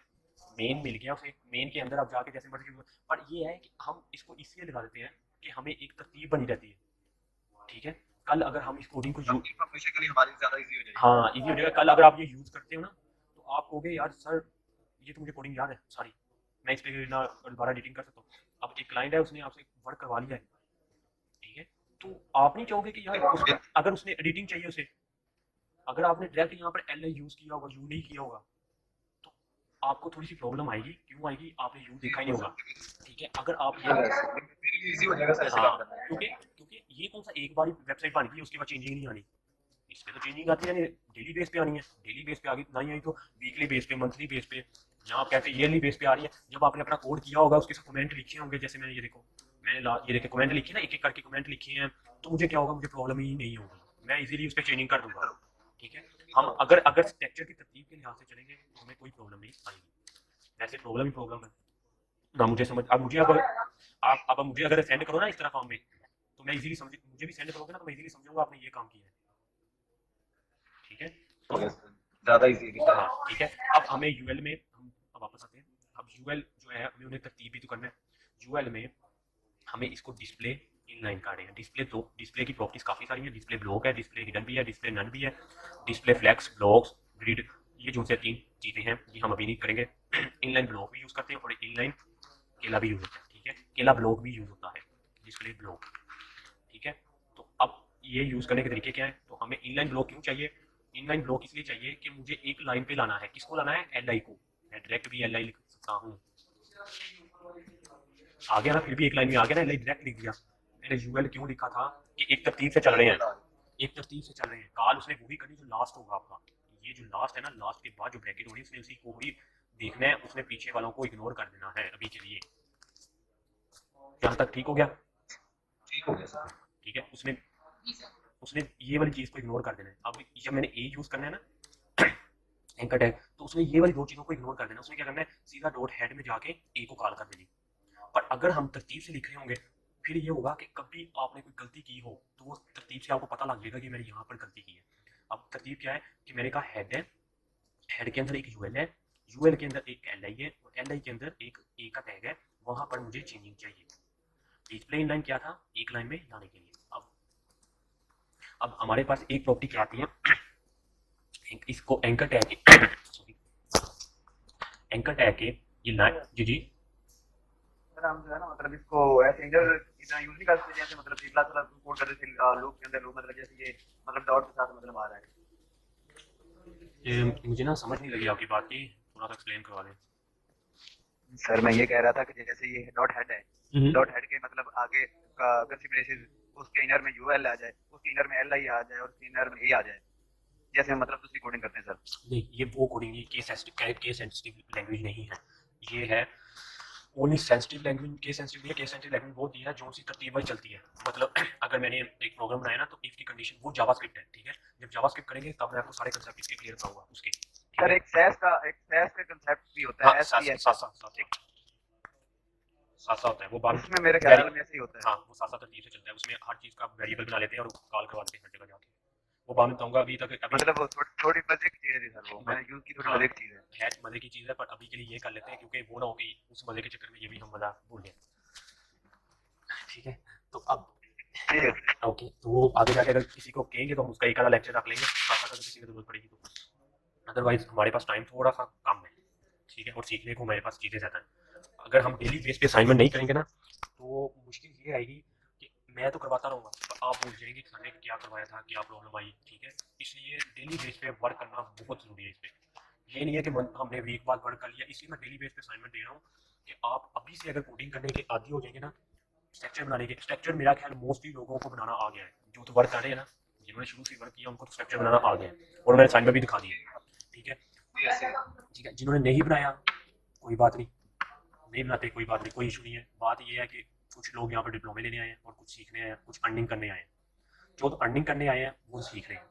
मेन मिल गया उसे, मेन के अंदर आप जाके जैसे मर्जी यूज़, पर ये है कि हम इसको इसलिए लगा देते हैं कि हमें एक तरतीब बनी रहती है, ठीक है। कल अगर हम इस कोडिंग को हमेशा के लिए हमारी ज्यादा इजी हो जाएगी। हाँ इजी हो जाएगा, कल अगर आप ये यूज़ करते हो ना तो आप कहोगे यार सर ये तो मुझे कोडिंग याद है सारी, मैं इस पर ना दोबारा एडिटिंग कर सकता हूँ। अब एक क्लाइंट है उसने आपसे वर्क करवा लिया है, ठीक है, तो आप नहीं चाहोगे कि यार उसका अगर उसने एडिटिंग चाहिए उसे, अगर आपने डायरेक्ट यहाँ पर एल यूज़ किया होगा, यू नहीं किया होगा, तो आपको थोड़ी सी प्रॉब्लम आएगी, क्यों आएगी, आपने यू देखा ही नहीं होगा, ठीक है। अगर आप ये मेरे लिए इजी हो जाएगा सर ऐसे हाँ काम करना। क्योंकि क्योंकि ये कौन सा एक बार वेबसाइट बन गई उसके बाद चेंजिंग नहीं आनी, इसमें तो चेंजिंग आती है, डेली बेस पे आनी है, डेली बेस पे आगे नहीं आई तो वीकली बेस पे, मंथली बेस पे, जहाँ आप कहते हैं ईयरली बेस पे आ रही है। जब आपने अपना कोड किया होगा उसके साथ कमेंट लिखे होंगे, जैसे मैंने ये देखो, मैंने ये देखे कमेंट लिखे ना, एक एक करके कमेंट लिखे हैं, तो मुझे क्या होगा, मुझे प्रॉब्लम ही नहीं होगी, मैं इजीली उस पर चेंजिंग कर दूंगा, ठीक है। हम अगर अगर स्ट्रक्चर की तरतीब के लिहाज से चलेंगे तो हमें कोई प्रॉब्लम नहीं आएगी, वैसे प्रॉब्लम ही प्रॉब्लम है ना, मुझे समझ, अब मुझे अब आप अब मुझे अगर सेंड करो ना इस तरह फॉर्म में तो मैं इजीली समझ, मुझे भी सेंड करोगे ना तो मैं इजीली समझूंगा आपने ये काम किया है, ठीक है। ज्यादा इजी है। हाँ ठीक है। अब हमें यूएल में हम अब वापस आते हैं, अब यूएल जो है हमें उन्हें तरतीब भी तो करना है, यूएल में हमें इसको डिस्प्ले इनलाइन कर रहे हैं, डिस्प्ले तो डिस्प्ले की प्रॉपर्टीज काफ़ी सारी हैं, डिस्प्ले ब्लॉक है, डिस्प्ले हिडन भी है, डिस्प्ले नन भी है, डिस्प्ले फ्लैक्स, ब्लॉक्स, ग्रिड, ये जो से 3 चीज़ें हैं ये हम अभी नहीं करेंगे। इनलाइन ब्लॉक भी यूज़ करते हैं और इनलाइन केला भी यूज़ होता है, ठीक है, केला ब्लॉक भी यूज़ होता है, डिस्प्ले ब्लॉक, ठीक है। तो अब ये यूज़ करने के तरीके क्या है, तो हमें इनलाइन ब्लॉक क्यों चाहिए, इनलाइन ब्लॉक इसलिए चाहिए कि मुझे एक लाइन पे लाना है, किसको लाना है, एल आई को, मैं डायरेक्ट भी एल आई लिख सकता हूँ, आ गया ना, फिर भी एक लाइन में आ गया ना, एल आई डायरेक्ट लिख दिया। मैंने यूएल क्यों लिखा था कि एक तरतीब से चल रहे हैं, एक तरतीब से चल रहे हैं, कॉल उसने वही करनी जो लास्ट होगा आपका, ये जो लास्ट है ना, लास्ट के बाद जो ब्रैकेट होगी उसने उसी को ही देखना है, उसने पीछे वालों को इग्नोर कर देना है अभी के लिए। यहाँ तक ठीक हो गया, ठीक हो गया सर, ठीक है, उसने ये वाली चीज़ को इग्नोर कर देना है। अब जब मैंने ए यूज़ करना है ना एंकर टैग, तो उसने ये वाली दो चीज़ों को इग्नोर कर देना, उसने क्या करना है, सीधा डॉट हेड में जाके ए को कॉल कर देनी। पर अगर हम तरतीब से लिख रहे होंगे फिर ये होगा कि कभी आपने कोई गलती की हो तो वो तरतीब से आपको पता लग जाएगा कि मैंने यहाँ पर गलती की है। अब तरतीब क्या है कि मैंने कहा हेड है, हेड के अंदर एक यूएल है, यूएल के अंदर एक एल आई है और एल आई के अंदर एक ए का टैग है, वहाँ पर मुझे चेंजिंग चाहिए। डिस्प्ले इन लाइन क्या था, एक लाइन में लाने के लिए। अब हमारे पास एक प्रॉपर्टी क्या आती है, इसको एंकर टैग के एंकर टैग के ये लाइन जी सर हम जो है ना मतलब इसको ऐसे इंटर इतना यूज नहीं करते जैसे मतलब सी क्लास वाला कोड करते थे लूप के अंदर लूप मतलब जैसे ये मतलब डॉट के साथ मतलब आ रहा है। मुझे ना समझ नहीं लगी आपकी बात की, थोड़ा सा एक्सप्लेन करवा दें। सर मैं ये कह रहा था कि जैसे ये डॉट हेड है, डॉट हेड के मतलब आगे का कर्सिव ब्रेसेस उसके इनर में यूएल आ जाए, उसके इनर में एल आई आ जाए और उसके इनर में ए आ जाए, जैसे हम मतलब दूसरी कोडिंग करते हैं सर। नहीं ये वो कोडिंग ये केस सेंसिटिव लैंग्वेज नहीं है, ये है only sensitive language. Case sensitive language वो दी है जो सी तरतीब पर चलती है, मतलब अगर मैंने एक प्रोग्राम बनाया ना तो इफ की कंडीशन वो जावास्क्रिप्ट है, ठीक है, जब जावास्क्रिप्ट करेंगे तब मैं आपको सारे कांसेप्ट इसके क्लियर करूंगा उसके। सर एक सैस का कांसेप्ट भी होता है, साथ होता है वो बात, उसमें मेरे ख्याल में ऐसे ही होता है। हाँ वो साथ तरतीब से चलता है, उसमें हर चीज़ का वेरिएबल बना लेते हैं और कॉल करवा देते हैं हर जगह जाके, वो बाद में बताऊंगा। अभी तक मतलब वो थोड़ी मजे की चीज है सर, वो मैंने यूज की, थोड़ी मजे की चीज है, मजे की चीज़ है, पर अभी के लिए ये कर लेते हैं क्योंकि वो ना हो कि उस मजे के चक्कर में ये भी हम मजा भूल जाए, ठीक है। तो अब ठीक है ओके, तो वो आगे जाके अगर किसी को कहेंगे तो हम उसका एक आधा लेक्चर रख लेंगे, साथ अगर किसी की जरूरत पड़ेगी तो, अदरवाइज हमारे पास टाइम थोड़ा सा कम है, ठीक है, और सीखने को हमारे पास चीज़ें ज़्यादा हैं। अगर हम डेली बेस पे असाइनमेंट नहीं करेंगे ना तो मुश्किल ये आएगी कि मैं तो करवाता रहूँगा पर आप भूल जाएंगे कि मैंने क्या करवाया था, क्या प्रॉब्लम आई, ठीक है। इसलिए डेली बेस पे वर्क करना बहुत ज़रूरी है। इस पर ये नहीं है कि हमने वीक बाद वर्क कर लिया, इसलिए मैं डेली बेस पे असाइनमेंट दे रहा हूँ कि आप अभी से अगर कोडिंग करने के आदी हो जाएंगे ना, स्ट्रक्चर बनाने के, स्ट्रक्चर मेरा ख्याल मोस्टली लोगों को बनाना आ गया है, जो तो वर्क कर रहे हैं ना, जिन्होंने शुरू से वर्क किया उनको तो स्ट्रक्चर बनाना आ गया है और मैंने असाइनमेंट भी दिखा दिया, ठीक है, ठीक है। जिन्होंने नहीं बनाया कोई बात नहीं, नहीं बनाते कोई बात नहीं, कोई इशू नहीं है। बात ये है कि कुछ लोग यहाँ पर डिप्लोमे लेने आए हैं और कुछ सीखने आए हैं, कुछ अर्निंग करने आए हैं, जो तो अर्निंग करने आए हैं वो सीख रहे हैं,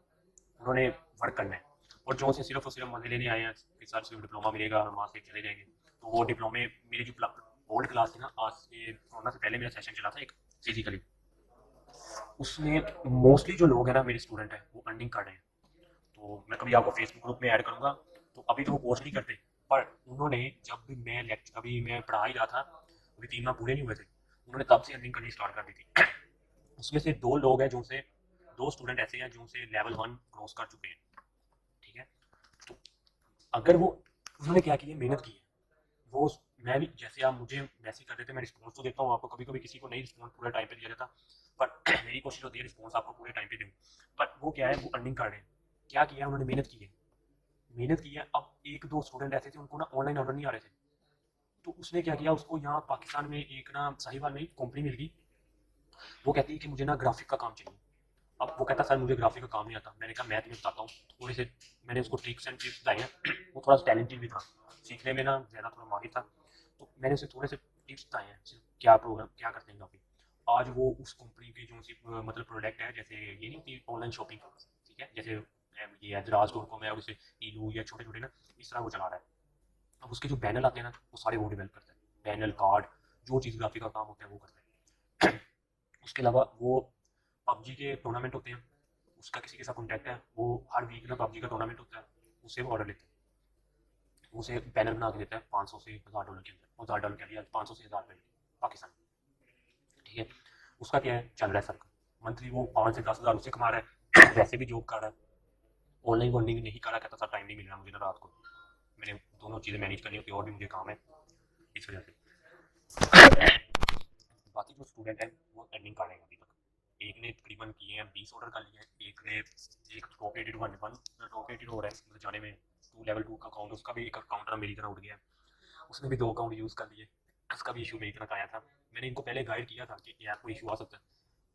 उन्होंने वर्क करना है, और जो से सिर्फ और सिर्फ मजे लेने आए हैं कि सर सिर्फ डिप्लोमा मिलेगा और वहाँ से चले जाएंगे, तो वो डिप्लोमे मेरी जो ओल्ड क्लास थी ना, आज से कोरोना से पहले मेरा सेशन चला था एक फिजिकली, उसमें मोस्टली जो लोग हैं ना मेरे स्टूडेंट हैं वो अर्निंग कर रहे हैं। तो मैं कभी आपको फेसबुक ग्रुप में ऐड करूँगा, तो अभी तो वो पोस्ट नहीं करते, पर उन्होंने जब भी मैं लेक्चर अभी मैं पढ़ा ही रहा था, अभी 3 माह पूरे नहीं हुए थे, उन्होंने तब से अर्निंग करनी स्टार्ट कर दी थी। उसमें से 2 लोग हैं जो से 2 स्टूडेंट ऐसे हैं जो से लेवल 1 क्रॉस कर चुके हैं, ठीक है। तो अगर वो उन्होंने क्या किया, मेहनत की है, वो मैं भी जैसे आप मुझे मैसेज कर देते, मैं रिस्पॉन्स तो देता हूँ आपको, कभी कभी किसी को नहीं रिस्पॉन्स पूरा टाइम पे दिया जाता, पर मेरी कोशिश होती है रिस्पॉन्स आपको पूरे टाइम पे दूँ। पर वो क्या है, वो अर्निंग कर रहे हैं, क्या किया उन्होंने, मेहनत की है, मेहनत की है। अब 1-2 स्टूडेंट ऐसे थे उनको ना ऑनलाइन ऑर्डर नहीं आ रहे थे, तो उसने क्या किया, उसको यहाँ पाकिस्तान में एक ना साहिवाल में कंपनी मिल गई, वो कहती है कि मुझे ना ग्राफिक का काम चाहिए। अब वो कहता सर मुझे ग्राफिक का काम नहीं आता, मैंने कहा मैं तुम्हें बताता हूँ थोड़े से, मैंने उसको ट्रिक्स एंड टिप्स बताए हैं, वो थोड़ा सा टैलेंटेड भी था, सीखने में ना ज़्यादा थोड़ा माहिर था, तो मैंने उसे थोड़े से टिप्स बताए हैं क्या प्रोग्राम क्या करते हैं ग्राफिक। आज वो उस कंपनी की जो सी मतलब प्रोडक्ट है, जैसे ये नहीं होती ऑनलाइन शॉपिंग, ठीक है, जैसे ये है दराज.com है, और उसे ईलू या छोटे छोटे ना इस तरह वो चला रहा है। अब उसके जो पैनल आते हैं ना वो सारे वो डेवलप करता है, पैनल कार्ड जो चीज़ ग्राफिक का काम होता है वो करता है। उसके अलावा वो पबजी के टूर्नामेंट होते हैं, उसका किसी के साथ कॉन्टैक्ट है, वो हर वीक ना पबजी का टूर्नामेंट होता है, उससे वो ऑर्डर लेते हैं, उसे बैनर बना के देता है 500 से $1000 के अंदर, $1000 के लिए 500 से 1000 रुपये पाकिस्तान, ठीक है। उसका क्या है, चल रहा है सर्कल, मंथली वो 5 से 10 हज़ार उससे कमा रहा है, वैसे भी जॉब कर रहा है, ऑनलाइन वर्निंग नहीं कर रहा, कहता सर टाइम नहीं मिल रहा मुझे ना रात को, मैंने दोनों चीज़ें मैनेज करनी होती है और भी मुझे काम है, इस वजह से। बाकी जो स्टूडेंट हैं वो अर्निंग कर रहे हैं अभी तक, एक ने तकरीबन किए हैं 20 ऑर्डर कर लिए हैं, एक ने एक टॉप रेटेड टॉप रेटेड हो रहा है मतलब जाने में, 2 लेवल 2 का अकाउंट, उसका भी एक अकाउंट मेरी तरह उठ गया, उसने भी 2 अकाउंट यूज़ कर लिए, उसका भी इशू मेरी तरह का आया था। मैंने इनको पहले गाइड किया था कि ये आपको इशू आ सकता है,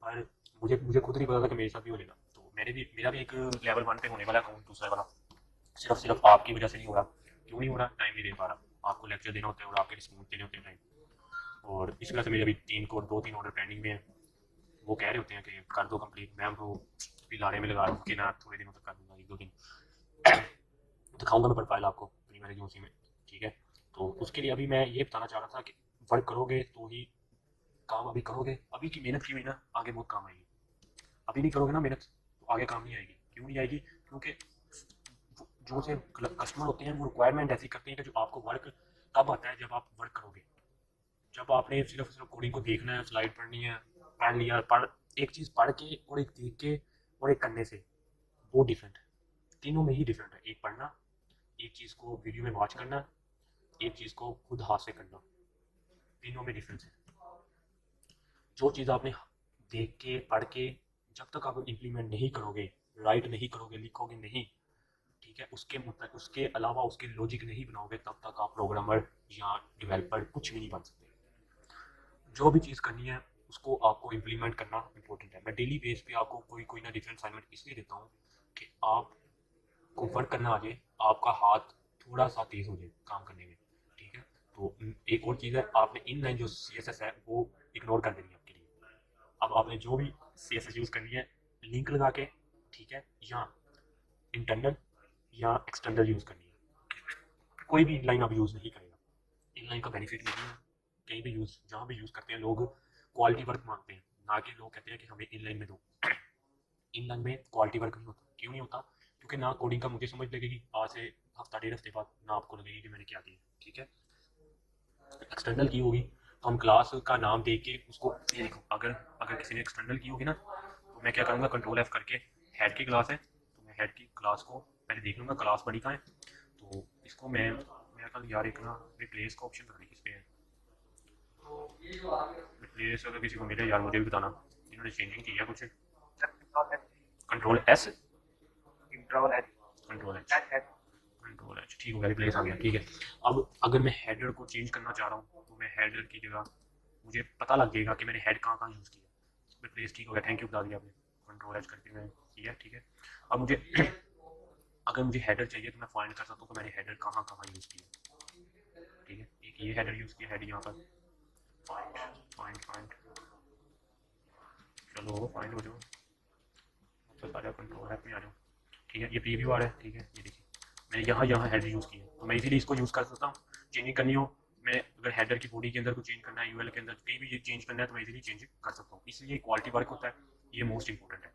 पर मुझे मुझे खुद नहीं पता था कि मेरे साथ भी हो जाएगा, तो मेरा भी एक लेवल 1 पे होने वाला अकाउंट दूसरा वाला, सिर्फ आपकी वजह से नहीं हो रहा। क्यों नहीं हो रहा, टाइम नहीं दे पा रहा, आपको लेक्चर देना होता है और आपके रिस्पॉन्स देने होते हैं टाइम, और इस वजह से मेरे अभी 2-3 ऑर्डर पेंडिंग में है, वो कह रहे होते हैं कि कर दो कंप्लीट, मैं वो भी लाने में लगा के ना थोड़े दिनों तक कर दूंगा, 1-2 दिन दिखाऊंगा मैं प्रोफाइल आपको अपनी मेरे जोशी में, ठीक है। तो उसके लिए अभी मैं ये बताना चाह रहा था कि वर्क करोगे तो ही काम, अभी करोगे, अभी की मेहनत की हुई ना आगे बहुत काम आएगी, अभी नहीं करोगे ना मेहनत तो आगे काम नहीं आएगी। क्यों नहीं आएगी, क्योंकि जो से कस्टमर होते हैं वो रिक्वायरमेंट ऐसी करते हैं कि जो आपको वर्क कब आता है, जब आप वर्क करोगे, जब आपने सिर्फ कोडिंग को देखना है, स्लाइड पढ़नी है, पढ़ लिया, पढ़ एक चीज़ पढ़ के और एक देख के और एक करने से वो डिफरेंट है, तीनों में ही डिफरेंट है, एक पढ़ना, एक चीज़ को वीडियो में वॉच करना, एक चीज़ को खुद हाथ से करना, तीनों में डिफरेंस है। जो चीज़ आपने देख के पढ़ के जब तक आप इम्प्लीमेंट नहीं करोगे, राइट नहीं करोगे, लिखोगे नहीं, ठीक है, उसके अलावा उसके लॉजिक नहीं बनाओगे, तब तक आप प्रोग्रामर या डेवलपर कुछ भी नहीं बन सकते। जो भी चीज़ करनी है उसको आपको इम्प्लीमेंट करना इंपॉर्टेंट है। मैं डेली बेस पे आपको कोई ना डिफरेंट असाइनमेंट इसलिए देता हूँ कि आपको वर्क करना आ जाए, आपका हाथ थोड़ा सा तेज़ हो जाए काम करने में, ठीक है। तो एक और चीज़ है, आपने इनलाइन जो CSS है वो इग्नोर कर देनी है आपके लिए, अब आपने जो भी CSS यूज़ करनी है लिंक लगा के, ठीक है, या इंटरनल या एक्सटर्नल यूज़ करनी है, कोई भी इनलाइन आप यूज़ नहीं करेगा, इनलाइन का बेनिफिट नहीं है, कहीं भी यूज़ जहाँ भी यूज़ करते हैं लोग क्वालिटी वर्क मांगते हैं, ना कि लोग कहते हैं कि हमें इनलाइन में दो, इनलाइन में क्वालिटी वर्क नहीं होता। क्यों नहीं होता, क्योंकि ना कोडिंग का मुझे समझ लगेगी आज से हफ्ता 1.5 हफ्ते बाद, ना आपको लगेगी कि मैंने क्या किया, ठीक है। एक्सटर्नल की होगी तो हम क्लास का नाम देख के उसको, ये देखो, अगर अगर किसी ने एक्सटर्नल की होगी ना तो मैं क्या करूँगा, कंट्रोल F करके, हेड की क्लास है तो मैं हेड की क्लास को पहले देख लूँगा क्लास बड़ी कहाँ है, तो इसको मैं कल यार एक ना रिप्लेस का ऑप्शन करने किस पे है, रिप्लेस अगर किसी को मिले यार मुझे भी बताना, इन्होंने चेंजिंग की है कुछ, control S, control H control H, ठीक हो गया, रिप्लेस आ गया, ठीक है। अब अगर मैं हेडर को चेंज करना चाह रहा हूँ तो मैं हेडर की जगह मुझे पता लग जाएगा कि मैंने हेड कहाँ यूज़ किया, रिप्लेस, ठीक हो गया, थैंक यू बता दिया आपने, कंट्रोल H करके मैं किया, ठीक है। अब मुझे अगर मुझे हेडर चाहिए तो मैं फाइंड कर सकता हूँ कि मैंने हेडर कहाँ यूज़ किया, ठीक है। एक ये हेडर यूज़ किया, हेड यहाँ पर, फाइंड फाइंड फाइंड, चलो फाइंड हो जाओ, वापस आ जाओ, कंट्रोल ऐप में आ जाओ, ठीक है। ये प्रीव्यू आ रहा है, ठीक है। ये देखिए मैंने यहाँ हेडर यूज़ किया, तो मैं इजीली इसको यूज़ कर सकता हूँ। चेंजिंग करनी हो, मैं अगर हेडर की बॉडी के अंदर कुछ चेंज करना है, यूएल के अंदर कहीं भी ये चेंज करना है, तो मैं इजीली चेंज कर सकता हूँ। इसलिए क्वालिटी वर्क होता है, ये मोस्ट इंपॉर्टेंट है।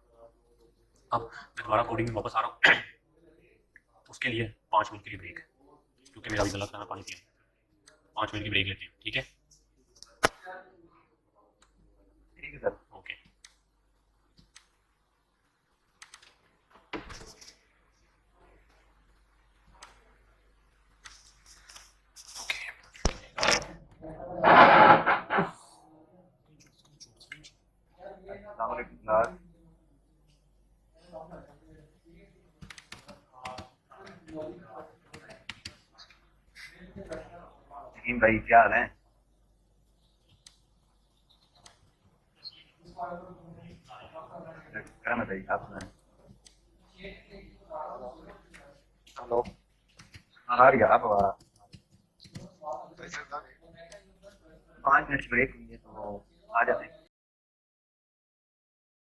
अब मैं दोबारा कोडिंग में वापस आ रहा हूँ। उसके लिए 5 मिनट के लिए ब्रेक, क्योंकि मेरा भी गला खाना पानी पिया। 5 मिनट की ब्रेक लेते हैं, ठीक है। ठीक है सर। ओके। अस्सलाम वालेकुम क्लास। नईम भाई क्या हाल है? करम है भाई, आप सुनाएं। हेलो, आ रही है आप आवाज़? 5 मिनट ब्रेक हुई है तो आ जाते हैं।